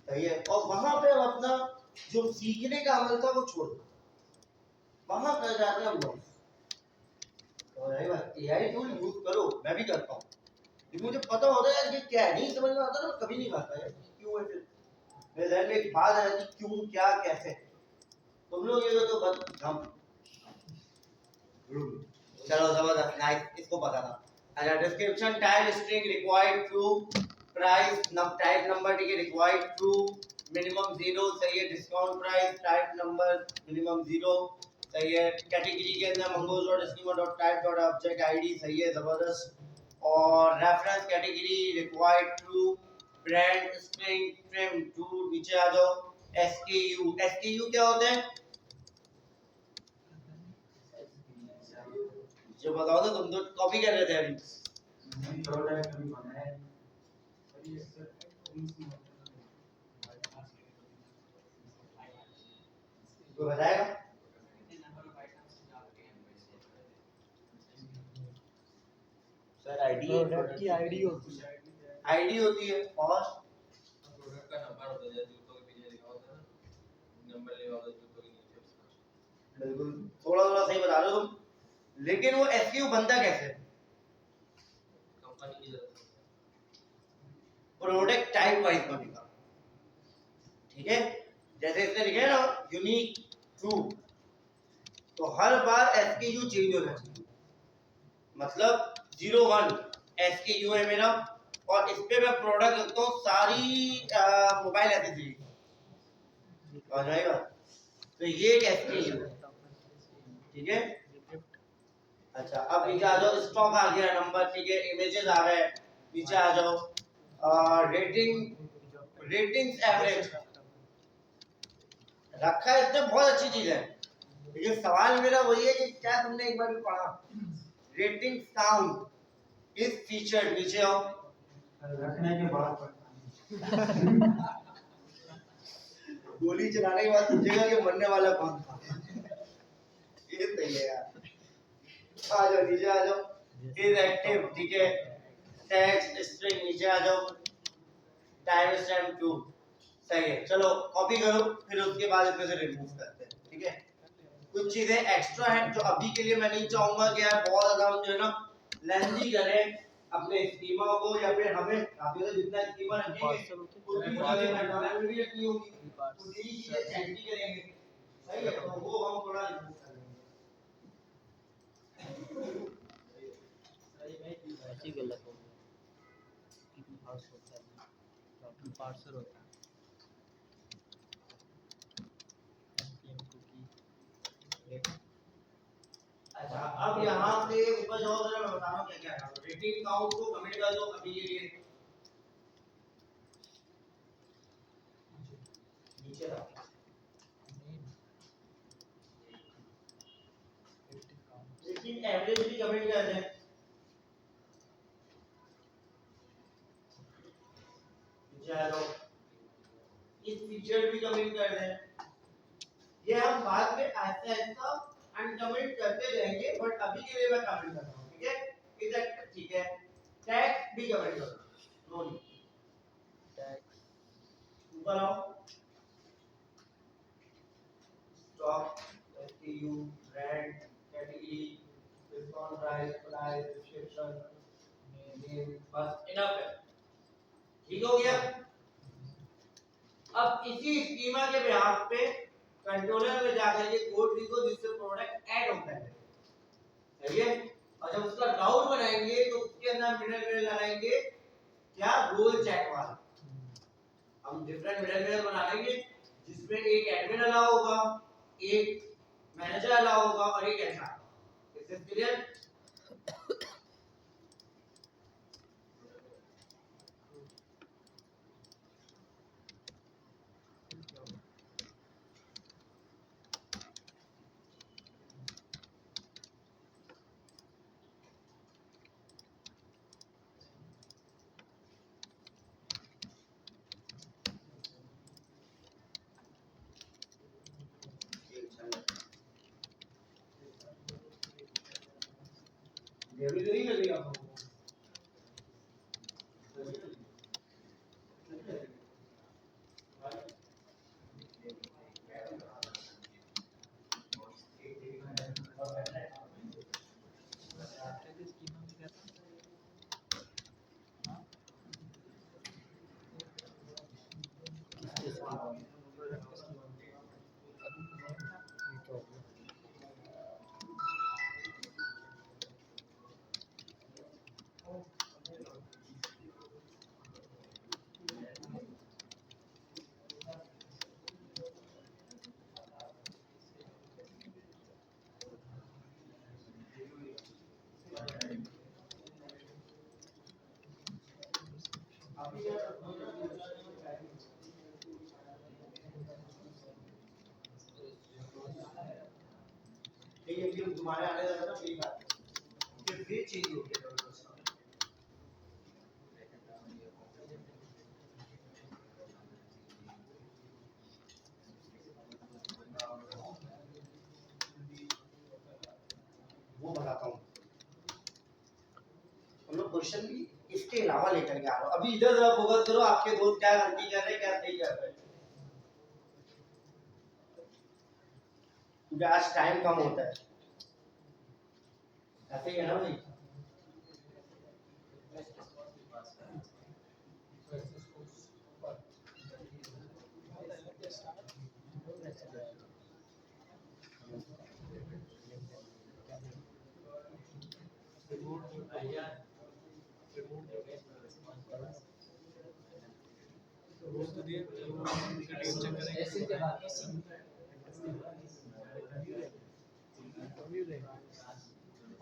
सही है? और वहां पे हम अपना जो सीखने का अमल था वो छोड़ दो, वहां कर जाते हैं हम लोग। तो यही बात, एआई टूल यूज करो, मैं भी करता हूँ, लेकिन मुझे पता होता है यार ये क्या है, नहीं समझ में आता ना, कभी नहीं खाता यार क्यों है। फिर मेरे ध्यान में एक बात आ जाती, क्यों क्या कैसे। तुम लोग ये तो बस हम चलो जबरदस्त, नाइस, इसको पता था। अच्छा description type string required true, price type number ठीक है रिक्वायर्ड ट्रू, मिनिमम 0 सही है, discount price type number minimum 0 सही है, कैटेगरी के अंदर mongoose.schema.type.object id सही है, जबरदस्त, और reference category required true, brand string trim true, नीचे आ जाओ। SKU क्या होता है जो बताओ तो, तुम तो कॉपी कर रहे थे अभी। प्रोडक्ट अभी बनाया है तो बताएगा सर आईडी प्रोडक्ट की आईडी होती है, आईडी होती है, और प्रोडक्ट का नंबर होता है, जैसे जूतों के पीछे लिखा होता है ना, नंबर लिखा होता है जूतों के नीचे उसका। बिल्कुल थोड़ा थोड़ा सही बता रहे हो तुम, लेकिन वो एसक्यू बनता कैसे? कंपनी की जरूरत है, प्रोडक्ट टाइप वाइज बनेगा, ठीक है? जैसे इसने लिखा है ना यूनिक ट्रू, तो हर बार एसक्यू चेंज होना चाहिए, मतलब 01 एसक्यू है मेरा, और इस पे मैं प्रोडक्ट रखता हूँ सारी मोबाइल एसेसरीज, आ जाएगा? तो ये एक एसक्यू है, ठीक है? अच्छा अब नीचे आ जाओ, स्टॉक आ गया नंबर, ठीक है, इमेजेस आ गए, नीचे आ जाओ, रेटिंग्स एवरेज रखा है, इसमें बहुत अच्छी चीज है, लेकिन सवाल मेरा वही है कि क्या तुमने एक बार भी पढ़ा? रेटिंग्स काउंट इज फीचर, नीचे आओ, रखने के बाद गोली चलाने के बाद पूछेगा कि मरने वाला कौन था। ये सही है यार, आ जाओ नीचे आ जाओ, इज एक्टिव, ठीक है, टेक्स्ट स्ट्रिंग नीचे आ जाओ, टाइम स्टैम्प 2 सही है। चलो कॉपी करो, फिर उसके बाद इसमें से रिमूव करते हैं, ठीक है? कुछ चीजें एक्स्ट्रा हैं जो अभी के लिए मैं नहीं चाहूंगा कि यार बहुत ज्यादा हम जो है ना लेंथी करें अपने स्कीमा को, या फिर हमें काफी ज्यादा जितना स्कीमा रखेंगे उतनी चीजें कंट्रोल में भी रखनी होगी, उतनी चीजें चेक भी करेंगे, सही है? तो वो हम थोड़ा रिमूव करेंगे। ऐसी गलत हो गई, पार्सल होता है अच्छा अब यहाँ से ऊपर जाओ, जरा मैं बता रहा हूँ क्या क्या है। रेटिंग काउंट को कमेंट कर दो अभी के लिए, नीचे रहो। लेकिन एवरेज भी कमेंट कर दें। चलो इस फीचर भी कमेंट कर दें। ये हम बाद में ऐसा ऐसा अनकमेंट करते रहेंगे, बट अभी के लिए मैं कमेंट कर रहा हूँ, ठीक है। इधर ठीक है, टैग भी कमेंट करो। नो टैग ऊपर आओ, stock SKU brand category response price description name, बस इनफ है, ठीक हो गया। अब इसी स्कीमा के बिहाफ पे कंट्रोलर में जाकर ये कोड लिखो जिससे प्रोडक्ट ऐड होता है, सही है। और जब उसका राउट बनाएंगे तो उसके अंदर मिडल लगाएंगे क्या, रोल चेक वाला। हम डिफरेंट मिडल बना लेंगे जिसमें एक एडमिन अलाउ होगा, एक मैनेजर अलाउ होगा और एक एचआर। इससे क्लियर। ये भी नहीं लगेगा आपको। ये तुम्हारे आने लगा ना, मेरी बात ये फिर चेंज हो गया। वो बताता हूँ, हम लोग क्वेश्चन भी इसके अलावा लेकर के आ रहे हो। अभी इधर जरा फोकस करो, आपके दोस्त क्या गलती कर रहे हैं, क्या सही कर रहे हैं, क्योंकि आज टाइम कम होता है। ऐसे ही है ना भाई।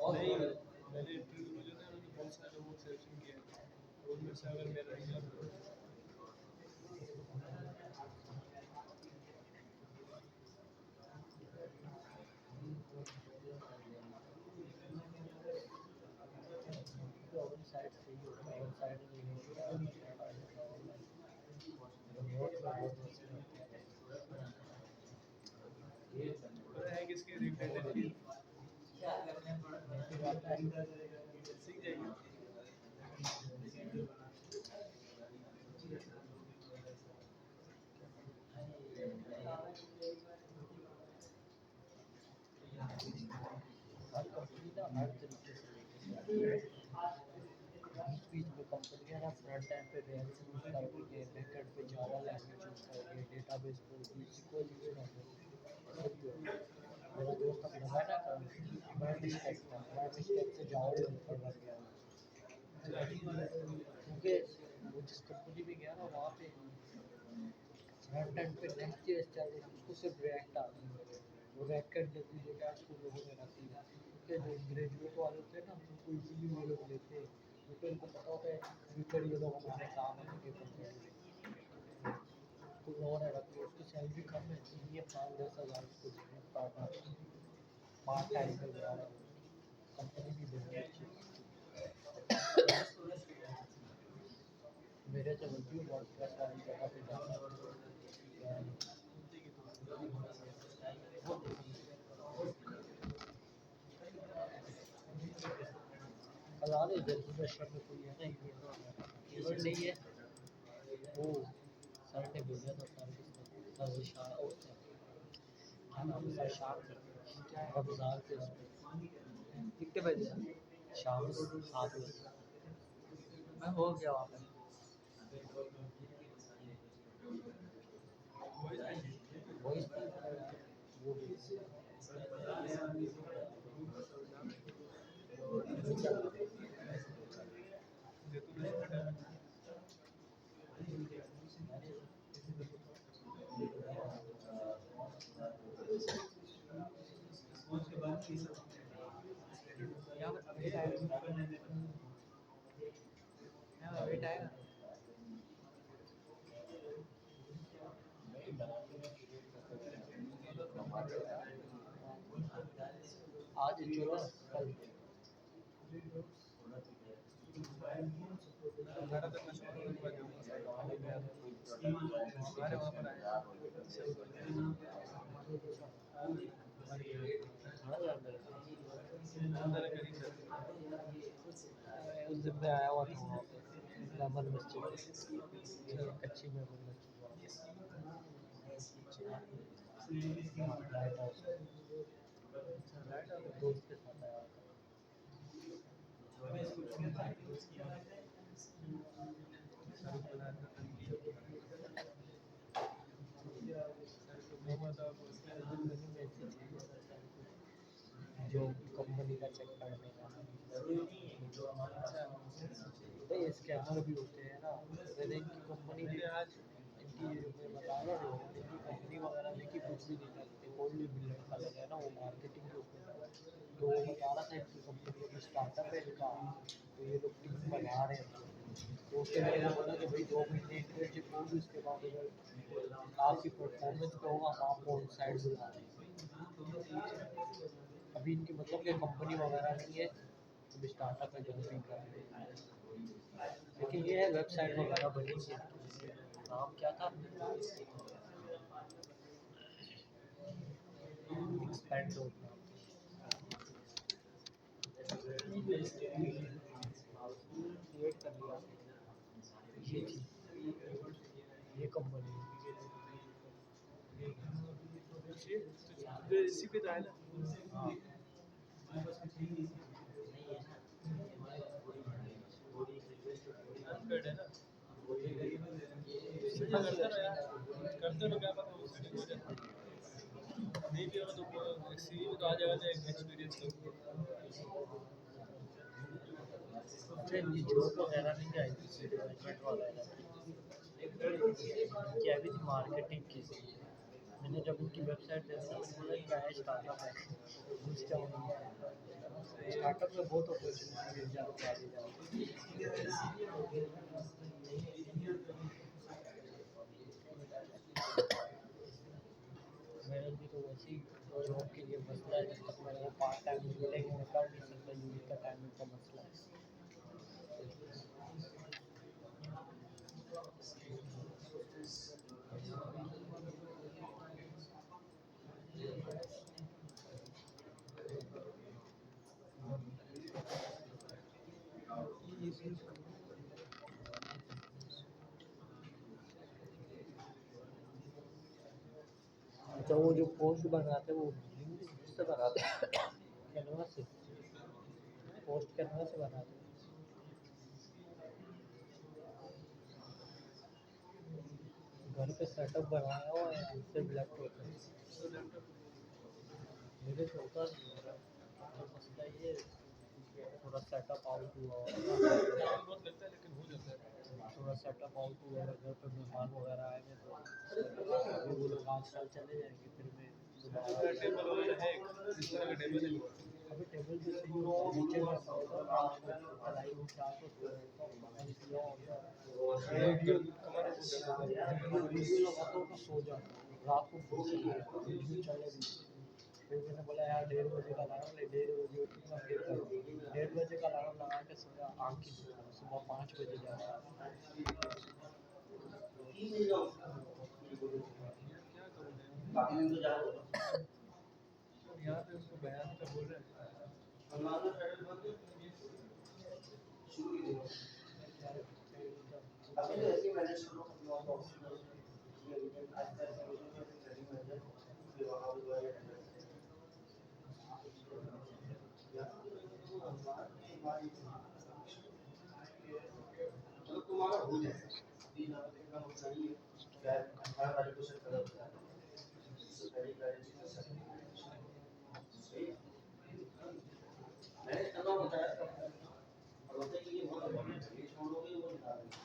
नहीं मैंने इंटरव्यू में जो था मैंने बहुत सारे वो सिलेक्शन किया है, उनमें से अगर मेरा निकला तो पता है किसके रिलेटेड है, सीख जाएंगे। हर कंपनी ना हर तरीके से बीच में कंपनियां ना फ्रंट एंड पे React यूज कर रही है, बैक एंड पे जावा लैंग्वेज यूज कर रही है, डेटाबेस पे SQL यूज कर रही है। मेरा दोस्त अब लगा ना मैं स्टेक से जावा डेवलपर बन गया, क्योंकि वो जिस कंपनी में गया ना वहाँ पे फ्रंट एंड पे Next.js चल रही है, उसको सिर्फ React आती है। वो बैक एंड जल्दी डेटा उसको लोगों ने रखी है, क्योंकि जो ग्रेजुएट वाले होते हैं ना उनको इजीली वो लोग लेते हैं, क्योंकि उनको पता होता है फ्यूचर ये लोग हमारे काम आने के बंदे हैं। कोई और है रखी उसकी सैलरी कम है ये 5-10 हज़ार उसको देने पार्ट टाइम पे बना रहा है कंपनी भी दे रही है अच्छी मेरे से बोलती है वर्डप्रेस वाली जगह पे जाना कल आ रहे इधर रेस्टोरेंट में कोई है ना इवेंट नहीं है वो सर ने भेजा था सर शाह क्या नाम है सर शाह रमज़ान के उसमें कितने बजे शाम 7 बजे मैं हो गया वहाँ पे वही वो भी आज 14 कल हमारा तो कुछ और हुआ जो हमारे वहाँ पर आया अंदर करी सर उस दिन मैं आया हुआ था वहाँ पे लेमन मस्जिद अच्छी लेमन मस्जिद लाइट हाउस दोस्त के साथ आया था जो कंपनी का चेक करने का नहीं स्कैमर भी होते हैं ना मैंने इनकी कंपनी इनकी मैं बता रहा हूँ इनकी कंपनी वगैरह देखी कुछ भी नहीं करते कोई भी बिल लड़का लगा है ना वो मार्केटिंग के ऊपर तो वो बता रहा था इनकी कंपनी अभी स्टार्टअप है इनका तो ये लोग टीम बना रहे हैं तो उसके लिए मैंने बोला कि भाई 2 महीने इंटर्नशिप होगी उसके बाद अगर आपकी परफॉर्मेंस पे होगा हम आपको ऑन साइड बुला रहे हैं अभी इनकी मतलब कि कंपनी वगैरह नहीं है अभी स्टार्टअप है जल्दी कर रहे हैं लेकिन ये है वेबसाइट वगैरह बनी है नाम क्या था एक्सपेंड क्रिएट कर लिया ये थी ये कंपनी इसी पे तो है ना हाँ अनपेड है ना करते ना यार करते तो क्या पता वो सेटिंग हो जाए नहीं भी होगा तो सीवी में तो आ जाएगा ना एक्सपीरियंस का अच्छा इनकी जॉब वगैरह नहीं आई थी डेवलपमेंट वगैरह की अभी थी मार्केटिंग की मैंने जब उनकी वेबसाइट देखी मैंने बोला क्या है स्टार्टअप है स्टार्टअप में बहुत अपॉर्चुनिटी मिल जाती है आगे जाके मेरे भी तो वैसे ही जॉब के लिए मसला है जब तक मेरे को पार्ट टाइम मिलेगी मैं कर नहीं सकता यूनिट का टाइमिंग का मसला है अच्छा वो जो पोस्ट बनाते हैं वो किससे बनाते हैं कैनवा से पोस्ट कैनवा से बनाते हैं घर पे सेटअप बनाया हुआ है उससे लैपटॉप है मेरे से होता नहीं है मसला ये थोड़ा सेटअप आउट हुआ बहुत लगता है लेकिन हो जाता है थोड़ा सेटअप आउट हुआ घर पे मेहमान वगैरह आएंगे तो वो लोग आजकल चले जाएंगे फिर मैं दोबारा टेबल वगैरह है इस तरह का टेबल है अभी टेबल पे सही हो नीचे में होगा 5 बजे पढ़ाई में 4 तो इसलिए वीडियो वीडियो लगाता हूँ तो सो जाता हूँ रात को वीडियो चले फिर मैंने बोला यार 1:30 बजे का अलार्म ले 1:30 बजे उठूंगा फिर करूँगा 1:30 बजे का अलार्म लगा के सोया आँख ही नहीं खुला सुबह 5 बजे जाता क्या करोगे बाकी दिन तो जाओ यहाँ पे उसको बयान का बोल रहे हैं शुरू ही देखो अभी तो ऐसे ही मैनेज करो अपने आप को ये वीकेंड आज तक ऐसे वीडियो में ट्रेनिंग मिल जाए फिर वहाँ पे दोबारा तो तुम्हारा हो जाएगा अभी ना तो इतना नुकसान नहीं है शायद 18 तारीख को से खत्म हो जाएगा इससे पहले पहले चीज़ें सही है मैंने करना होता है और होता है कि ये बहुत important है ये छोड़ोगे वो निकाल देंगे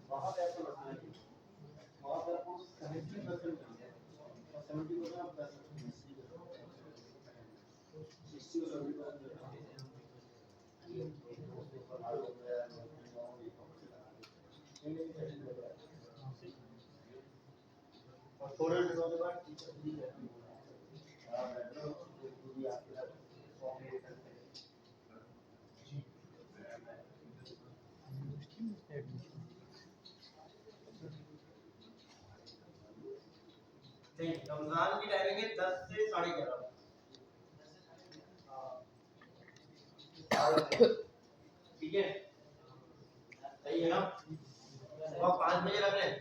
वहाँ पे आपको लगना है वहाँ पे आपको 70% मिलता है और 70% आप कर सकते हैं 60 और 70% ये उसके ऊपर हाल हो गया और थोड़े दिनों के बाद टीचर भी रहती है आप बैठो जो भी आपके साथ फॉर्म ये करते हैं नहीं रमजान की टाइमिंग है 10 से 11:30 ठीक है सही है ना सुबह 5 बजे रख लें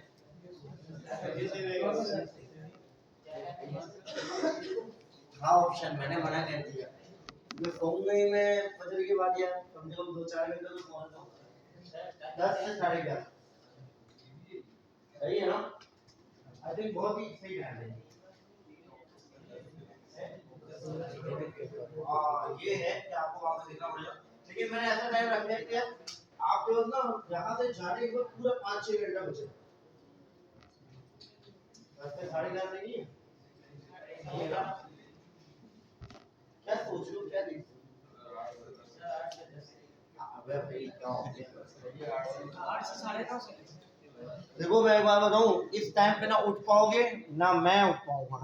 हाँ ऑप्शन मैंने मना कर दिया मैं सोऊंगा ही मैं फजर के बाद या कम से कम 2-4 घंटे तो सोऊंगा 10 से 11:30 सही है ना आई थिंक बहुत ही सही टाइम है ये है कि आपको वहां पे देखना पड़ेगा लेकिन मैंने ऐसा टाइम रख दिया कि आपके पास ना यहाँ से जाने के बाद पूरा 5-6 घंटा बचे रास्ते 11:30 नहीं है क्या सोच रहे हो क्या देख अबे भाई क्या हो गया 8 से 9:30 देखो मैं एक बार बताऊं इस टाइम पे ना उठ पाओगे ना मैं उठ पाऊंगा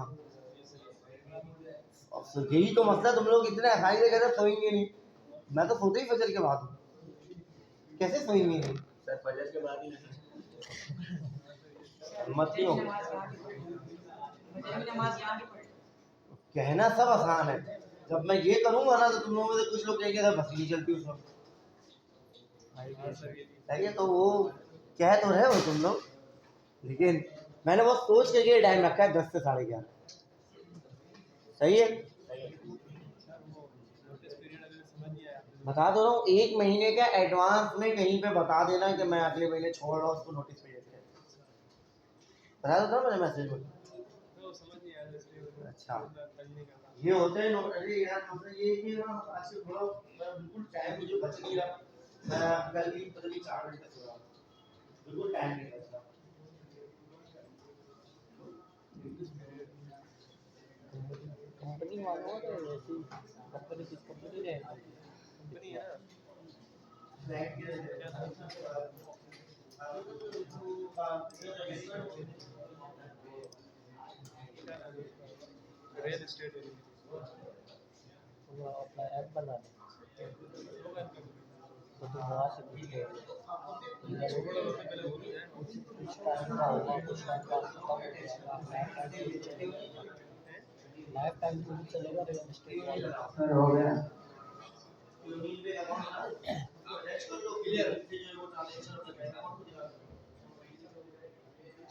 अब यही तो मसला तुम लोग इतने आसानी से कहते सोएंगे नहीं मैं तो सोते ही फजर के बाद हूँ कैसे सोएंगे नहीं सर फजर के बाद ही मत ही हो कहना सब आसान है जब मैं ये करूंगा ना तो तुम लोगों में से कुछ लोग कहेंगे सर बस नहीं चलती उस वक्त सही है तो वो कह तो रहे हो तुम लोग लेकिन मैंने बहुत सोच के ये टाइम रखा है 10 से 11:30 सही है बता दो रहा हूँ 1 महीने का एडवांस में कहीं पे बता देना कि मैं अगले महीने छोड़ रहा हूँ उसको नोटिस पीरियड के बता दो ना मैंने मैसेज में अच्छा ये होते हैं अरे यार मतलब ये कि ना आज से थोड़ा बिल्कुल टाइम मुझे बच नहीं रहा मैं कल भी पता नहीं 4 घंटे सो रहा बिल्कुल टाइम नहीं बच रहा कंपनी वालों तो ऐसी कंपनी किस कंपनी ने कंपनी है रियल एस्टेट अपना ऐप बना लें तो तुम वहाँ से कुछ कुछ टाइम का होगा कुछ टाइम का कम हो जाएगा लाइफ टाइम के लिए चलेगा रियल एस्टेट वाला हो गया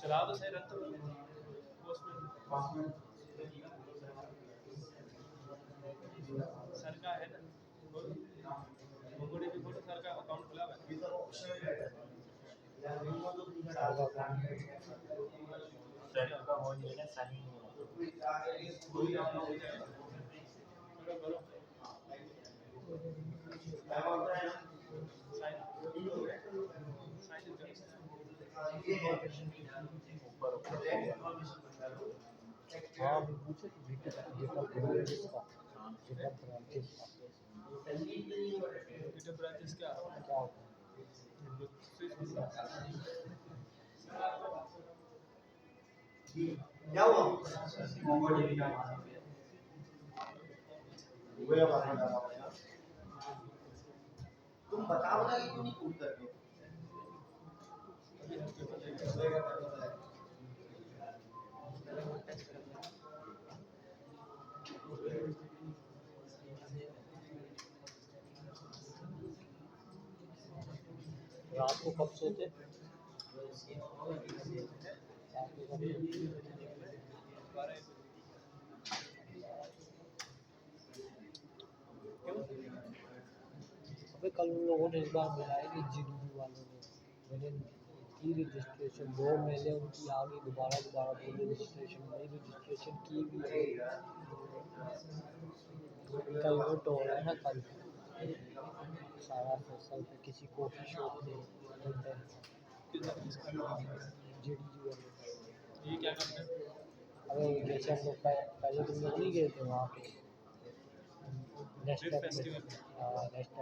चला तो सही रहता सर का है ना मंगोड़ी भी फोटो सर का अकाउंट खुला हुआ है सर का हो जाएगा साइन हाँ मैं पूछे तो डेटा डेटा इसका GitHub branches गिटहब ब्रांचेस क्या क्या होता है? क्या हुआ मोंगोडीबी का गूगल का पासवर्ड डालना पड़ेगा तुम बताओ ना कि क्यों नहीं कूद करते हो रात को कब सोते? रात को कब सोते? अबे कल उन लोगों ने इस बार मिलाया कि जीडीपी वालों ने मैंने की रजिस्ट्रेशन 2 महीने उनकी आ गई दोबारा बोले रजिस्ट्रेशन नई रजिस्ट्रेशन की भी है उनका इवेंट हो रहा है ना कल सारा फैसल पे किसी कॉफी शॉप में इवेंट है जीडीपी वाले ये क्या करते हैं अबे जैसे हम लोग पहले तुम लोग नहीं गए थे वहाँ पे नेक्स्ट Lit festival। नेक्स्ट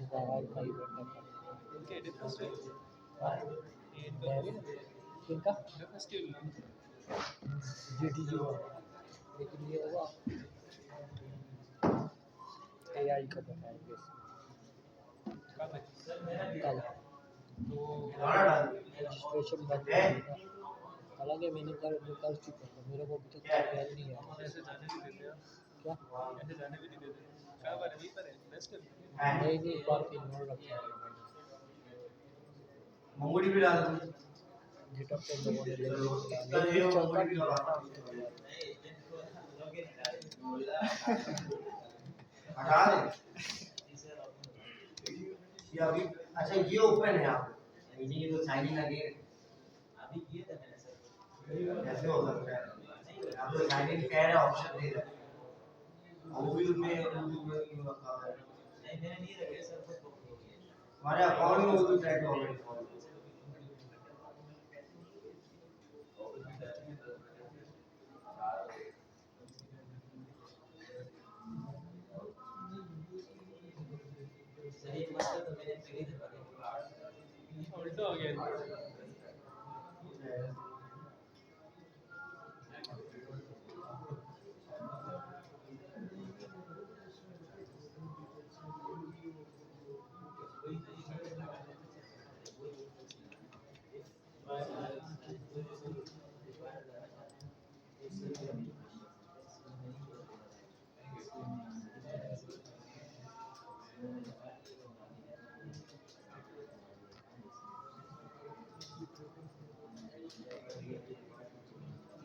दोबारा उनका इवेंट है इनके डिप फेस्टिवल हाँ, ये इनका किनका डिप फेस्टिवल जीडीजी वाला लेकिन ये होगा एआई का बताएंगे कब है कल तो दोबारा डाल रजिस्ट्रेशन बंद है हालांकि मैंने कर चुका था मेरे को अभी तक मेल नहीं है ऐसे जाने भी देते हैं क्या ऐसे जाने भी नहीं देते क्या बार यहीं पर है फेस्टिवल नहीं नहीं एक बार इग्नोर रखा है मोंगोडीबी डाल दो गिटअप पे लोगों ने ले लिया इसका जीरो चलता मोंगोडीबी नहीं का है हटा दे ये अभी अच्छा ये ओपन है आप ये तो साइन इन लगे अभी किए थे मैंने सर कैसे हो सकता है आप तो साइन इन कह रहे ऑप्शन दे रहे वो भी उसमें यूट्यूब में क्यों रखा है नहीं मैंने नहीं रखे सर खुद बुक हो गया हमारे अकाउंट में वो भी सेट हो गए सर एक बार तो मैंने पहले दिन पकड़े उल्टा हो गया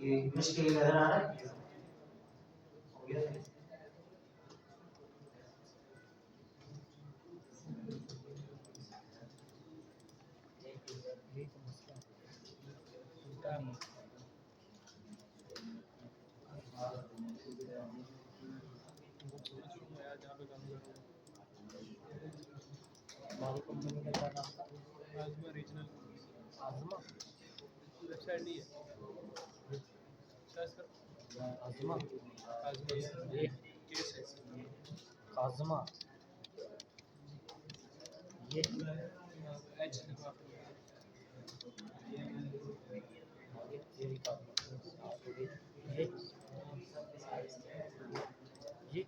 ये इंग्लिश के लिए नजर आ रहा है हो गया यही तो मसला है उल्टा नहीं यार जहाँ पे काम कर रहा हमारी कंपनी का क्या नाम था हूँ आजमा रीजनल आजमा वेबसाइट नहीं है सर्च कर आजमा आजमा ये केस है काजमा ये एच लिखा ये काजमा ये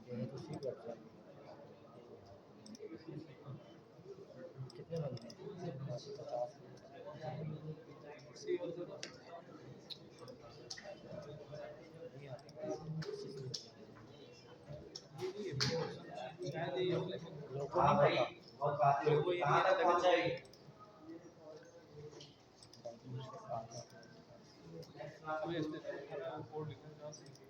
ये तो सी करता है कितने बंदे हैं 50 सी और तो ये नहीं है शायद ये हो लेकिन लोगों हाँ नहीं भाई पता बहुत बात है कहाँ तक पहुँचा ये अभी इसमें कोड लिखना कहाँ से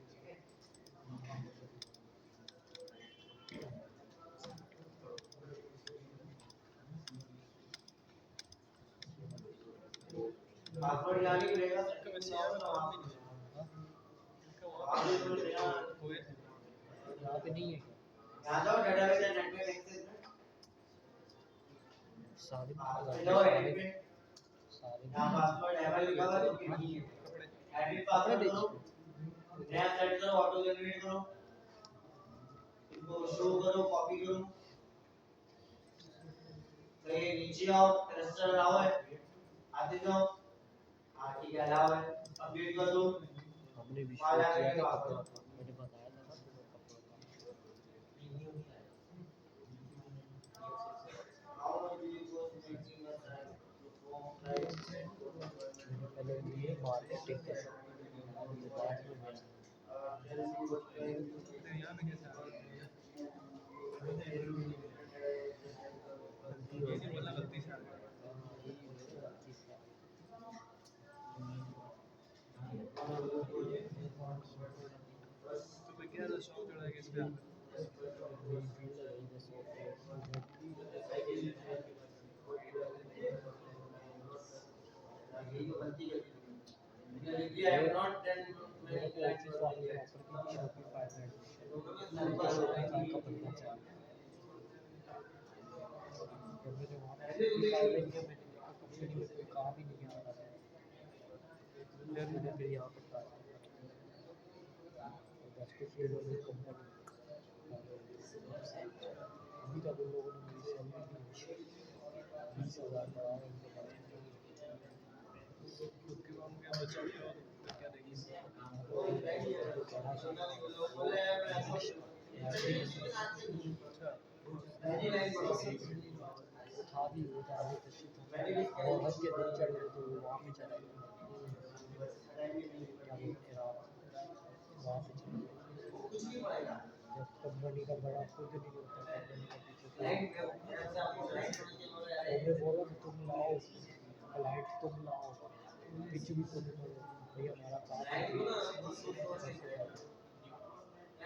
पासवर्ड डालने के लिए इसका वैसे यार नाम भी नहीं है इसका आप भी तो लेना कोई यहाँ पे नहीं है क्या यहाँ जाओ डेटाबेस एंड नेटवर्क एक्सेस में सारे जाओ सारे एडिट में सारे यहाँ पासवर्ड एवर लिखा हुआ है तो ठीक है। एडिट पासवर्ड करो, नया सेट करो, ऑटो जनरेट करो, इनको शो करो, कॉपी करो, तो ये नीचे आओ, रजिस्टर अलाउ है, आते जाओ, हाँ ठीक है अलाउ है, अपडेट कर दो, हमने भी वाला शुरू किया करके था वापस कपड़ा का, मैंने बताया था ना तुम्हें कपड़ा का। How much do you cost making a site? So from like मैंने पहले ये मार्केटिंग कर ये बाद में मैं then you would trying to तेरे यहाँ में कैसा है? गलती ये हो नहीं बोलना गलती से आ गया। गलती से तो मैं क्या था शौक चढ़ा के इस पे आ गया। I have not done many clients over here. अभी तक उन लोगों ने मेरी सैलरी नहीं 20,000 बढ़ाया उनके पास खुद के काम क्या बचा भी हो तो क्या देंगे। Many lines था भी वो था आगे तशीफ वो हज के दिन चढ़ गए तो वो वहाँ पे चला गया क्या बोलते हैं वहाँ पे चले गए कुछ नहीं पड़ेगा। जब कंपनी का बड़ा खुद नहीं होता कंपनी का पीछे Client जैसे आपको client समझ में आ रहा है। मैं बोला कि तुम लाओ क्लाइंट तुम लाओ कुछ भी तुम करो भैया हमारा काम है Client को ना client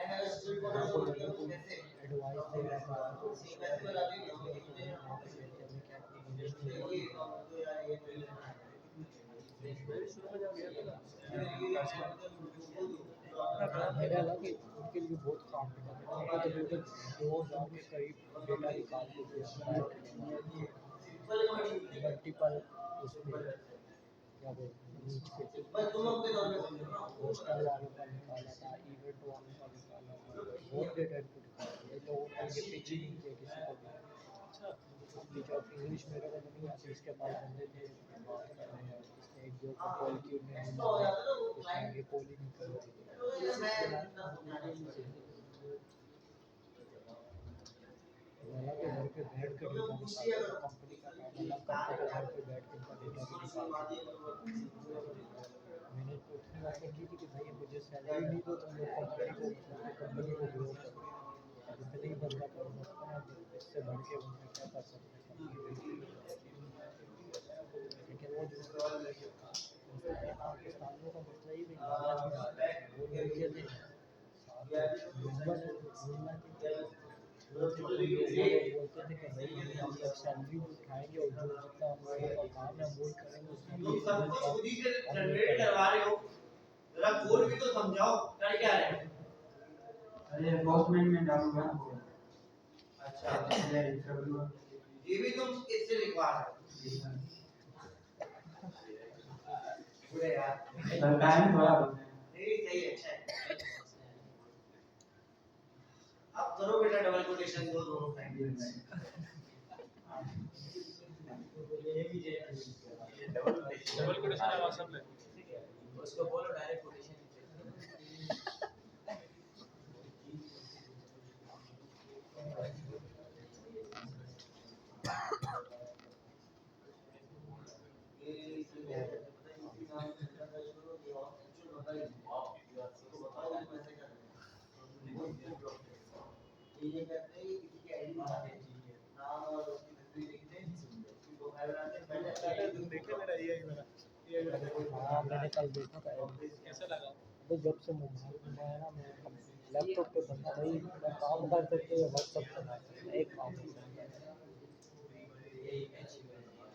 अगर स्टूडेंट को ना बोल दिया तो कैसे एडवाइस दे रहा था पैसे बता देंगे वहाँ पे बैठे हमें क्या ये काम तो यार ये मैंने हालांकि उनके लिए बहुत काम किया उनको तकरीबन 2,000 के करीब डेटा निकाल के दिया मल्टीपल उसमें क्या बोलते हैं नीच के पोस्टल वालों का निकाला था इवेंट वालों का निकाला था बहुत डेटा इनको निकाला ये लोगों ने ये पिच ही नहीं किया किसी को भी अपनी जॉब इंग्लिश मेरे को नहीं आती इसके पास बंदे थे बात कर रहे हैं इसने एक जो कॉल की उन्हें इसने आगे कॉल ही नहीं कर रही वाला के घर पे बैठ कर डेटा निकालना कंपनी का काम अलग कंपनी के घर पे बैठ कर उनका डेटा भी निकालना मैंने तो इतनी ऑफर की थी कि भाई मुझे सैलरी नहीं दो तुम लोग कंपनी को ग्रो करो अब इतने ही बंदा कर सकता है इससे बढ़ के बंदा क्या कर सकते हैं लेकिन वो जो पाकिस्तानियों का मसला ही नहीं वो लोग ये थे बोलते थे कि भाई हम लोग सैलरी उठाएंगे और जो जितना हम लोगों का काम है वो करेंगे तुम सब कुछ खुद ही से जनरेट करवा रहे हो जरा कोड भी तो समझाओ कर क्या रहे हो अरे एनफोर्समेंट में डालूंगा अच्छा इंटरव्यू ये भी तुम इससे लिखवा रहे हो बुरे यार सरकार ने थोड़ा नहीं सही अच्छा है अब करो बेटा डबल कोटेशन दो दोनों साइड डबल कोटेशन है व्हाट्सएप में। उसको बोलो डायरेक्ट कोटेशन ये कहते हैं किसी की आईडी बनाते हैं नाम और उसकी तस्वीर लिखते हैं उसकी प्रोफाइल बनाते हैं पहले देखे मेरा ये मेरा हाँ मैंने कल देखा था कैसा लगा? तो जब से मोबाइल बनाया ना मैं लैपटॉप पे बनता भाई मैं काम कर सकते हैं व्हाट्सएप पे एक काम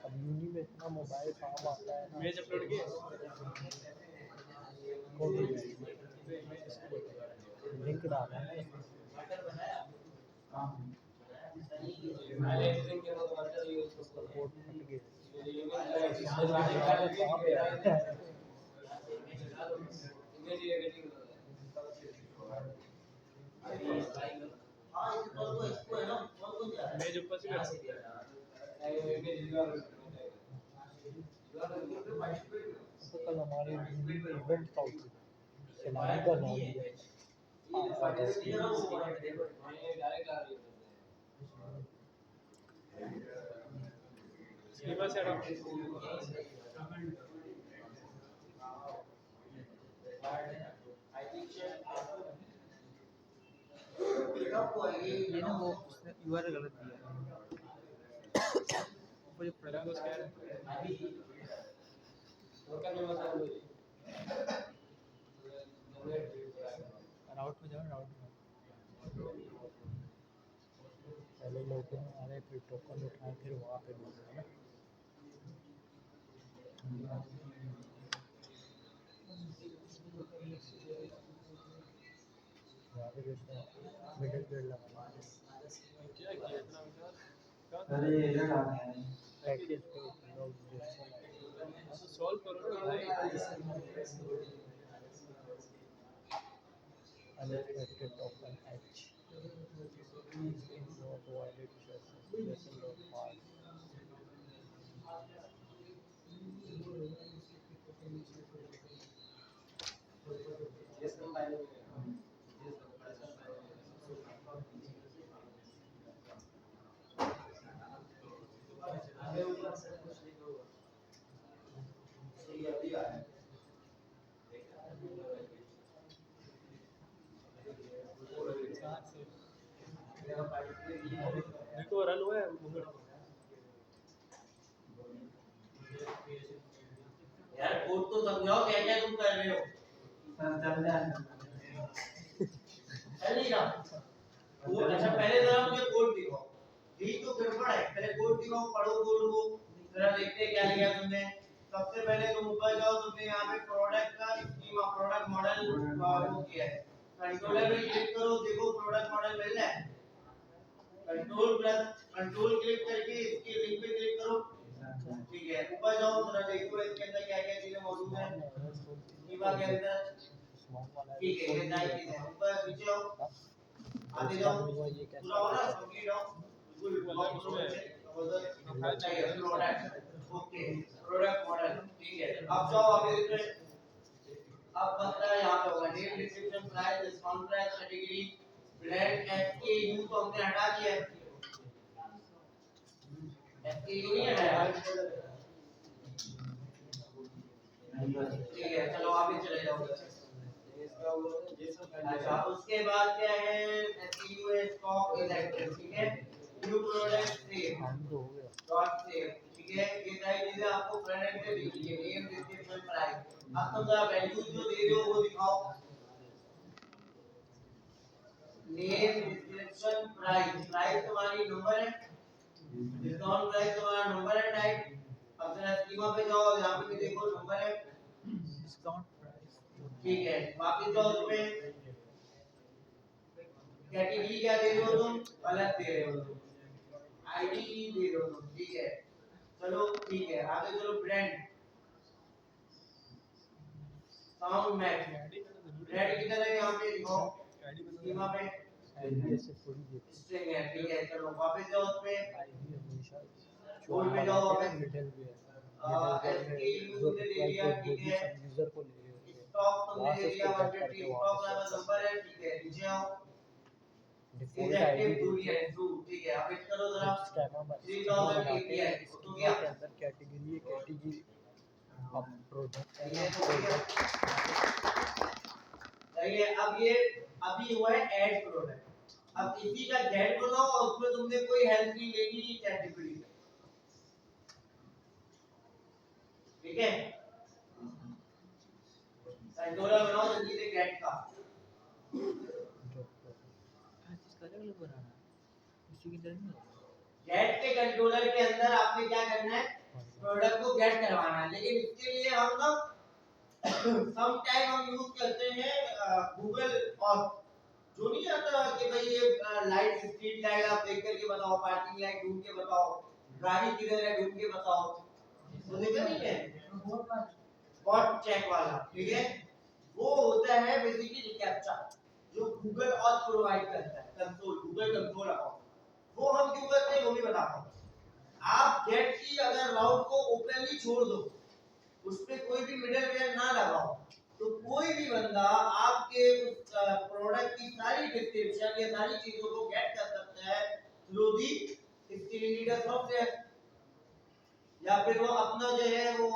अब यूनी में इतना मोबाइल काम आता है ना इमेज अपलोड किए? लिंक डाला है काम पहले एक दिन के बाद वर्कर यूज उसका कोड फट गया समझ में नहीं आ रहा कहाँ पे है हाँ इस कॉल को इसको है ना कॉल को क्या है मेज ऊपर से तो कल हमारे इवेंट था उसमें खिलाड़ी का नाम लिया स्लीपर से हटाओ ये ना वो उसने यूआरएल गलत दिया वो जो मेरा कुछ कह रहा है राउट में जाओ राउट में पहले लोगों में आ रहे फिर टोकन उठाए फिर वहाँ पे मिल रहा है ना वहाँ पे जैसे मिडिल ग्रेड लगा क्या किया इतना क्या अरे इधर आ गया है प्रैक्टिस पे लोग जैसे सॉल्व करो ना भाई unexpected token H not valid lesson of pass देखो रन हुआ है मुंगड़ यार कोड तो समझाओ क्या क्या तुम कर रहे हो सर चलते हैं चल नहीं रहा कोड अच्छा पहले जरा मुझे कोड दिखाओ यही तो गड़बड़ है पहले कोड दिखाओ पढ़ो कोड को जरा देखते हैं क्या लिया तुमने सबसे पहले तुम ऊपर जाओ तुमने यहाँ पे प्रोडक्ट का स्कीमा प्रोडक्ट मॉडल वो किया है कंट्रोलर में क्लिक करो देखो प्रोडक्ट मॉडल मिल रहा है कंट्रोल क्लिक करके इसके लिंक पे क्लिक करो ठीक है ऊपर जाओ जरा देखो इसके अंदर क्या क्या चीजें मौजूद है स्कीमा के अंदर ठीक है ये सारी चीजें ऊपर नीचे आओ आगे जाओ पूरा हो रहा कंप्लीट हो बिल्कुल प्रोडक्ट ओके प्रोडक्ट मॉडल ठीक है अब जाओ आगे अब बता यहाँ पे होगा name description price discount price category brand SKU तो हमने हटा दिया है एसकेयू नहीं हटाया ठीक है चलो आगे चले जाओ अच्छा उसके बाद क्या है एसकेयू है स्टॉक इज एक्टिव ठीक है new product sale dot sale ठीक है ये सारी चीजें आपको फ्रंट एंड से दिख रही है नेम डिस्क्रिप्शन प्राइस अब तुम जरा वैल्यू जो दे रहे हो वो दिखाओ नेम डिस्क्रिप्शन प्राइस प्राइस तुम्हारी नंबर है डिस्काउंट प्राइस तुम्हारा नंबर है टाइप अब जरा स्कीमा पे जाओ यहाँ पे भी देखो नंबर है डिस्काउंट प्राइस ठीक है वापस जाओ उसमें कैटेगरी क्या दे रहे हो तुम अलग दे रहे हो तुम आईडी दे रहे हो तुम ठीक है चलो ठीक है आगे चलो ब्रांड साउंड मैच ब्रांड किधर है यहाँ पे दिखाओ स्कीमा पे ऐसे थोड़ी देर स्ट्रिंग है ठीक है चलो वापस जाओ उस पे आईडी हमेशा बोर्ड पे जाओ वापस मिडिल में एसकेयू ने ले लिया ठीक है यूजर को ले रहे हो स्टॉक तुमने ले लिया 150 स्टॉक का नंबर है ठीक है नीचे आओ is default active ID Boolean true ठीक है अब इट करो जरा स्कैनर 3000 API तो गया के अंदर कैटेगरी अब प्रोडक्ट ठीक है तो गया सही है अब ये अभी हुआ है ऐड प्रोडक्ट अब इसी का गेट बनाओ और उसमें तुमने कोई हेल्प नहीं लेनी कैटेगरी से ठीक है कंट्रोलर बनाओ जल्दी से गेट का गेट के कंट्रोलर के अंदर आपने क्या करना है प्रोडक्ट को गेट करवाना है लेकिन इसके लिए हम ना सम टाइम हम यूज करते हैं गूगल ऑथ जो नहीं आता कि भाई ये लाइट स्ट्रीट लाइट आप देख करके बताओ पार्किंग लाइट ढूंढ के बताओ गाड़ी किधर है ढूंढ के बताओ, तो देखा नहीं है स्पॉट चेक वाला, ठीक है। वो होता है बेसिकली रिकैप्चा जो गूगल ऑथ प्रोवाइड करता है, कंसोल, गूगल कंसोल अकाउंट। वो हम क्यों करते हैं वो भी बताता हूँ। आप गेट की अगर राउट को ओपनली छोड़ दो, उस पे कोई भी मिडलवेयर ना लगाओ, तो कोई भी बंदा आपके उस प्रोडक्ट की सारी डिस्क्रिप्शन या सारी चीजों को गेट कर सकता है थ्रू दी स्क्रीन सॉफ्टवेयर। या फिर वो अपना जो है वो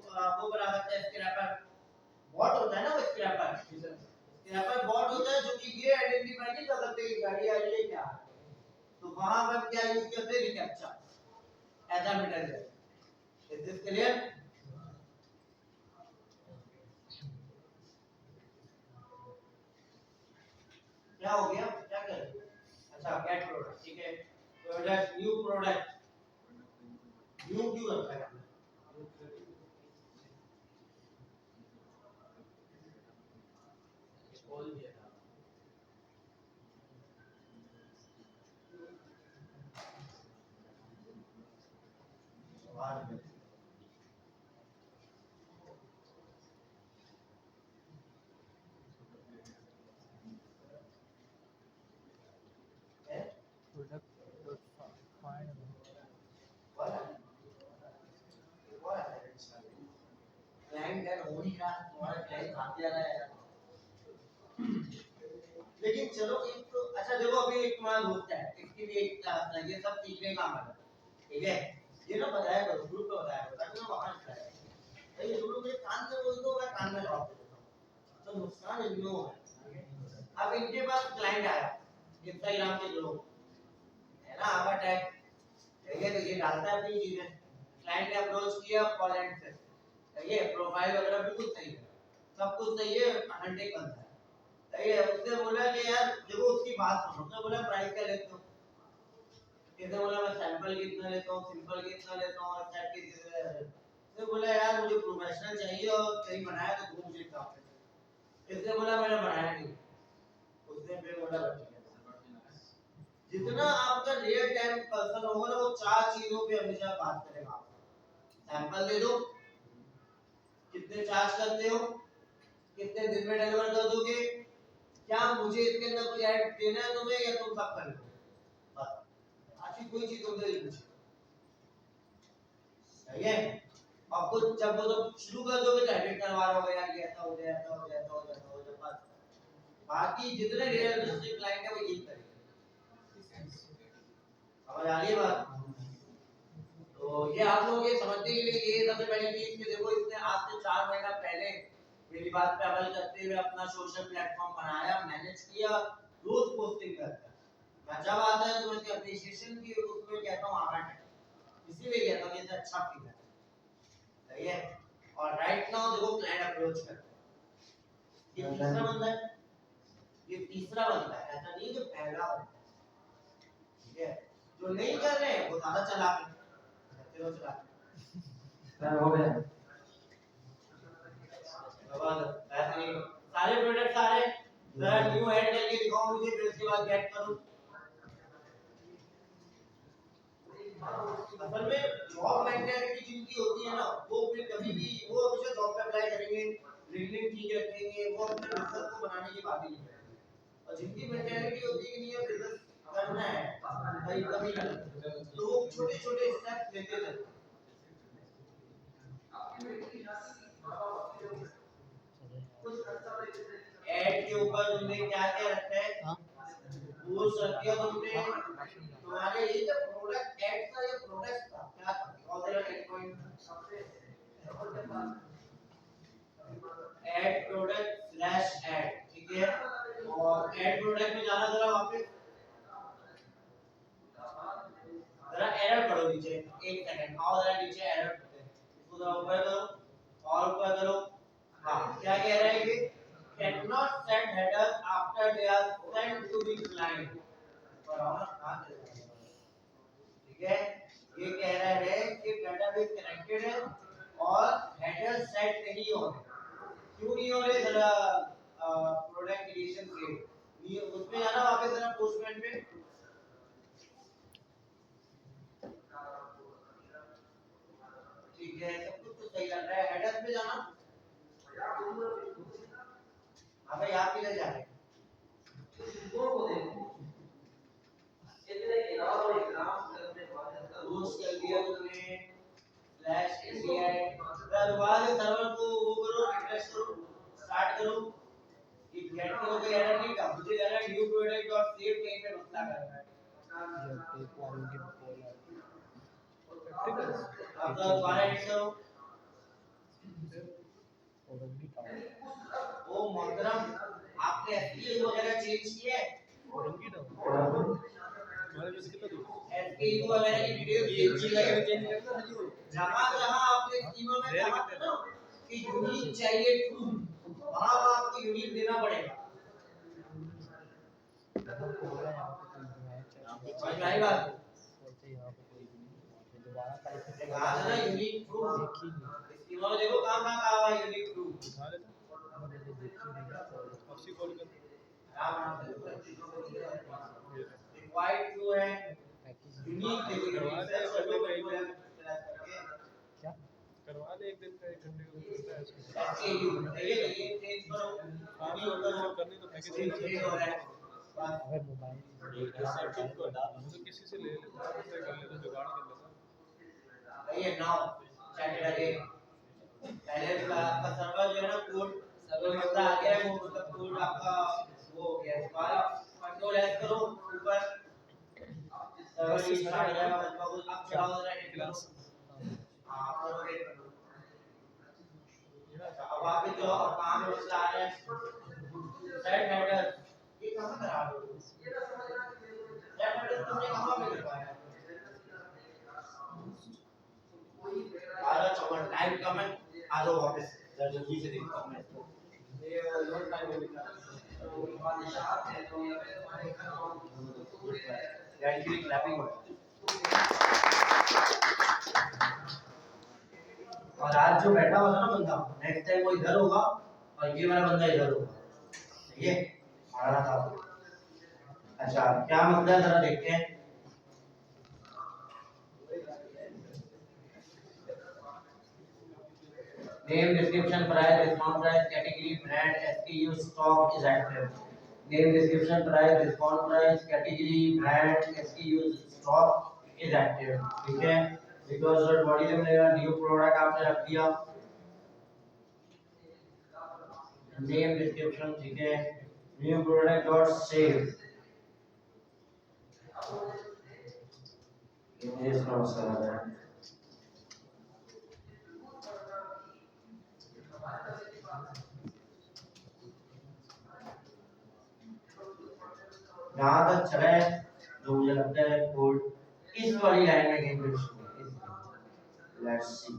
बना सकता है, स्क्रैपर बॉट होता है ना, वो स्क्रैपर बॉट होता है जो कि ये आइडेंटिफाई नहीं कर सकते कि गाड़ी आ रही है क्या है, तो वहां पर क्या यूज करते हैं, reCAPTCHA as a middleware. Is this clear? क्या हो गया, क्या करें? अच्छा गेट प्रोडक्ट, ठीक है। प्रोडक्ट न्यू प्रोडक्ट, न्यू क्यों रखा है? खोल दिया था। क्लाइंट है हो नहीं रहा, तुम्हारा क्लाइंट भाग जा रहा है। लेकिन चलो एक तो अच्छा देखो, अभी एक तुम्हारा दोस्त है, इसकी भी एक क्लास है, ये सब सीखने का मन है, ठीक है। ये ना बताया करो, ग्रुप पे बताया करो ताकि वो वहां जाए। भाई तुम लोग मेरे कान में बोल दो, मैं कान में जवाब दे देता हूं, तो नुकसान इन लोगों है। अब इनके पास क्लाइंट आया इंस्टाग्राम के ग्रुप है ना, आवा टैग, ठीक है, तो ये डालता है अपनी चीजें। क्लाइंट ने अप्रोच किया पोलैंड से, ये प्रोफाइल वगैरह बिल्कुल सही है, सब कुछ सही है, 100 बनता है, सही है। उसने बोला कि यार देखो उसकी बात सुनो, उसने बोला प्राइस क्या लेते हो, किसने बोला मैं सैंपल कितना लेता हूँ, सिंपल कितना लेता हूँ, और सेट कितना लेता हूँ। उसने बोला यार मुझे प्रोफेशनल चाहिए और कहीं बनाया तो दो मुझे काम है। इसने बोला मैंने बनाया नहीं, उसने फिर बोला जितना आपका रियल टाइम पर्सन होगा ना, वो चार चीजों पे हमेशा बात करेगा। सैंपल दे दो, कितने चार्ज करते हो, कितने दिन में डिलीवर कर दोगे, क्या मुझे इसके अंदर कुछ ऐड देना है तुम्हें या तुम सब कर लो, बस बाकी कोई चीज तुमसे नहीं पूछे, सही है। और कुछ जब वो तो शुरू कर दोगे तो एडिट करवा रहा होगा, यार ये ऐसा हो गया, ऐसा हो गया, ऐसा हो गया, ऐसा हो गया, बस बाकी जितने रियलिस्टिक क्लाइंट है वो यही करेंगे। समझ आ रही है बात? तो ये आप लोगों के समझने के लिए ये सबसे पहली चीज कि देखो इसने आज से 4 महीना पहले मेरी बात पे अमल करते हुए अपना सोशल प्लेटफॉर्म बनाया, मैनेज किया, रोज पोस्टिंग करता है। मैं जब आता है तो मैं इसकी अप्रिशिएशन की उसमें कहता हूँ आभार है, इसीलिए कहता हूँ ये अच्छा फील है, सही है। और राइट नाउ देखो क्लाइंट अप्रोच करता है, ये तीसरा बंदा है, ये तीसरा बंदा है, ऐसा नहीं जो पहला बंदा है, ठीक है। जो नहीं कर रहे हैं वो ज्यादा चला के सर हो गया। सारे प्रोडक्ट आ रहे हैं, जरा न्यू ऐड करके दिखाओ मुझे, फिर उसके बाद गेट करूं। असल में जॉब मेंटालिटी जिनकी होती है ना, वो फिर कभी भी वो हमेशा जॉब पे अप्लाई करेंगे, रेगुलर ठीक रखेंगे, वो अपने बिजनेस को बनाने की बात ही नहीं करेंगे। और जिनकी मेंटालिटी होती है कि नहीं बिजनेस करना है, भाई कभी ना, तो वो छोटे-छोटे स्टेप लेते रहते हैं। ऐड के ऊपर तुमने क्या क्या रखा है, वो सब किया तुमने, तुम्हारे ये जो प्रोडक्ट ऐड का या प्रोडक्ट का क्या था, और जरा एक point add product slash add, ठीक है। और ऐड प्रोडक्ट में जाना, जरा वापस जरा एरर पढ़ो नीचे, एक सेकंड आओ जरा नीचे एरर पढ़ते हैं, इसको जरा ऊपर करो और ऊपर करो। हाँ क्या कह रहा है ये, cannot send headers after they are sent to the client, ठीक है। ये कह रहा है कि डेटाबेस कनेक्टेड है और हेडर सेट नहीं हो रहे, क्यों नहीं हो रहे, जरा प्रोडक्ट एडिशन के उसमें जाना, वापस जरा पोस्टमैन पे पे जाना अबे यहाँ पे ले जाए रूल्स कर दिया तुमने स्लैश एपीआई दोबारा से सर्वर को वो करो रिफ्रेश करो स्टार्ट करो ये गेट को कोई एरर नहीं था मुझे लगा न्यू प्रोडक्ट डॉट सेव कहीं पे मसला कर रहा है अब दोबारा एडिट करो ओ मोहतरम आपने एसक्यूएल वगैरह चेंज किया है रंगी ना हमारे पास कितना दूर एसक्यूएल वगैरह की डिटेल चेंज करना जहां जहां आपने स्कीमा में कहा था ना कि यूनिक चाहिए ट्रू वहां आपको यूनिक देना पड़ेगा समझ में आई बात कहा था ना यूनिक ट्रू स्कीमा में देखो कहां कहां कहा हुआ है यूनिक ट्रू उठा लेना अब सी कॉल कर रिक्वायर्ड ट्रू है यूनिक देखो करवा दे क्या करवा दे एक दिन का 1 घंटे का होता है उसको एसकेयू ये चेंज करो काम ही होता है करनी तो पैकेज चेंज ये हो रहा है बस अगर मोबाइल तो किसी से ले लेता ऐसे कर लेता जुगाड़ कर लेता ये नाउ चेक करिए पहले का आपका सर्वर जो है ना कोड सर्वर मसला आ गया है वो मतलब कोड आपका वो हो गया दोबारा कंट्रोल एस करो ऊपर सर्वर स्टार्ट हो जाएगा मतलब आप चलाओ जरा एक क्लास हां करोगे अब आप जो काम में मसला आ रहा है सेट हेडर ये कहां करा रहे हो सेट हेडर तुमने कहां पे करवाया आ जाओ चमन टाइम कम है आ जाओ वापस जल्दी से देखता हूं मैं इसको ये लोड टाइम में लिखा गाइस की क्लैपिंग हो और आज जो बैठा हुआ था ना बंदा नेक्स्ट टाइम वो इधर होगा और ये वाला बंदा इधर होगा सही है मारना था अच्छा क्या मसला है जरा देखते हैं Name, description, price, response price, category, brand, SKU, stock is active. Name, description, price, response price, category, brand, SKU, stock is active. ठीक है? Because body में मेरा new product आपने रख दिया. Name, description, ठीक है? New product dot save. ये इसका मसला है. यहाँ तक चला है जो मुझे लगता है कोड इस वाली लाइन में कहीं पे लेट्स सी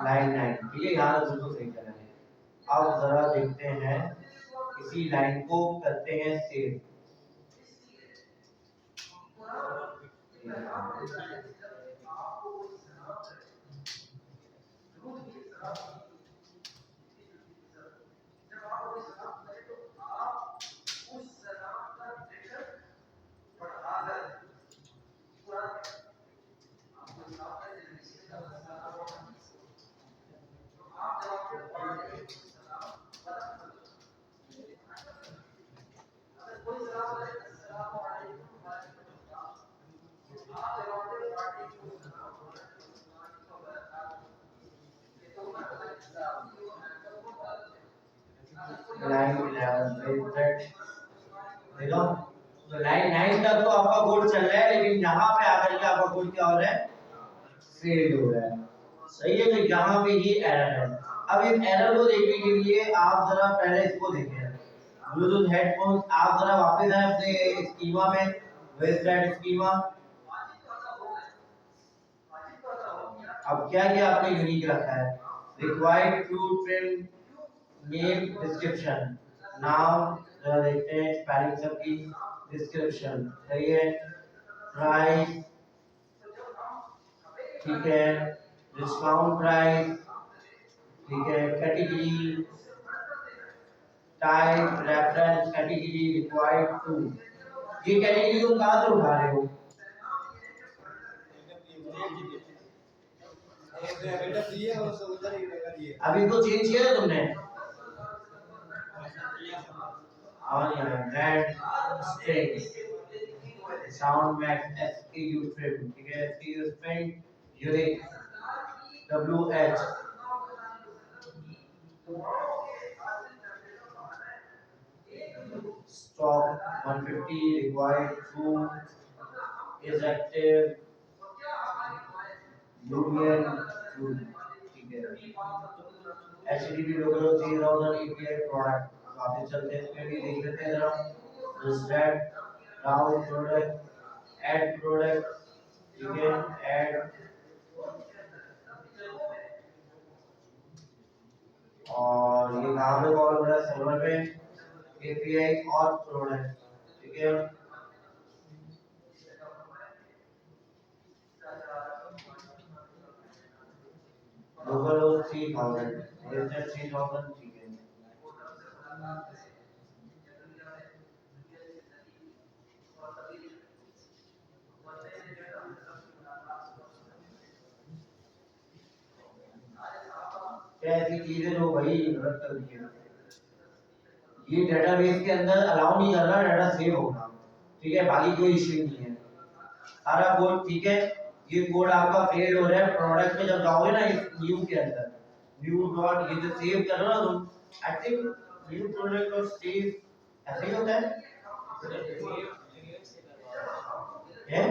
लाइन 9 ठीक है यहाँ तक बिल्कुल सही चला है अब जरा देखते हैं इसी लाइन को करते हैं सेव लाइन 11 देखो तो लाइन 9 तक तो आपका कोड चल रहा है लेकिन यहाँ पे आकर के आपका कोड क्या हो रहा है फेल हो रहा है सही है तो यहाँ पे ये एरर है अब इस एरर को देखने के लिए आप जरा पहले इसको देखें ब्लूटूथ हेडफोन्स आप जरा वापस आए अपने स्कीमा में वेबसाइट स्कीमा अब क्या क्या आपने यूनिक रखा है required true trim name description नाम जरा देखते हैं स्पेलिंग सबकी डिस्क्रिप्शन सही है प्राइस ठीक है डिस्काउंट प्राइस ठीक है category type reference category required true ये कैटेगरी तुम कहां से उठा रहे हो अभी को चेंज किया है तुमने? और यहाँ brand string sound max SKU trim, ठीक है, SKU string unique WH stock 150 required true is active union true, ठीक है। HTTP local 3000 API product, वापस चलते हैं इसमें भी देख लेते हैं जरा। Distract route product add product, ठीक है, add और ये कहाँ पे कॉल हो रहा है? सर्वर पे API और प्रोडक्ट, ठीक है। लोकल होस्ट 3000 रजिस्टर 3000, ठीक है। क्या ऐसी चीजें जो भाई गलत कर दी है? ये डेटाबेस के अंदर अलाउ नहीं कर रहा डाटा सेव होना, ठीक है, बाकी कोई इश्यू नहीं है, सारा कोड ठीक है। ये कोड आपका फेल हो रहा है प्रोडक्ट में जब जाओगे ना इस न्यू के अंदर, न्यू डॉट ये जो सेव कर रहे हो ना तुम, एक्टिव न्यू प्रोडक्ट और सेव ऐसे ही होता है हैं?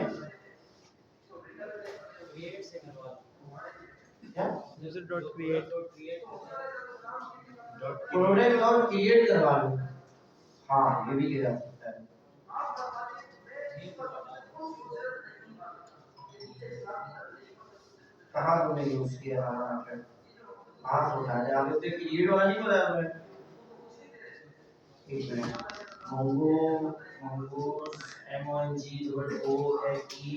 क्या user.create प्रोडक्ट और क्रिएट करवा लो, हाँ ये भी किया जा सकता है। कहाँ तुमने यूज किया हमारा मेथड? हाँ तो उठा दे, आप इससे क्रिएट वाला नहीं बताया तुम्हें? एक मिनट, mongo MONGOSE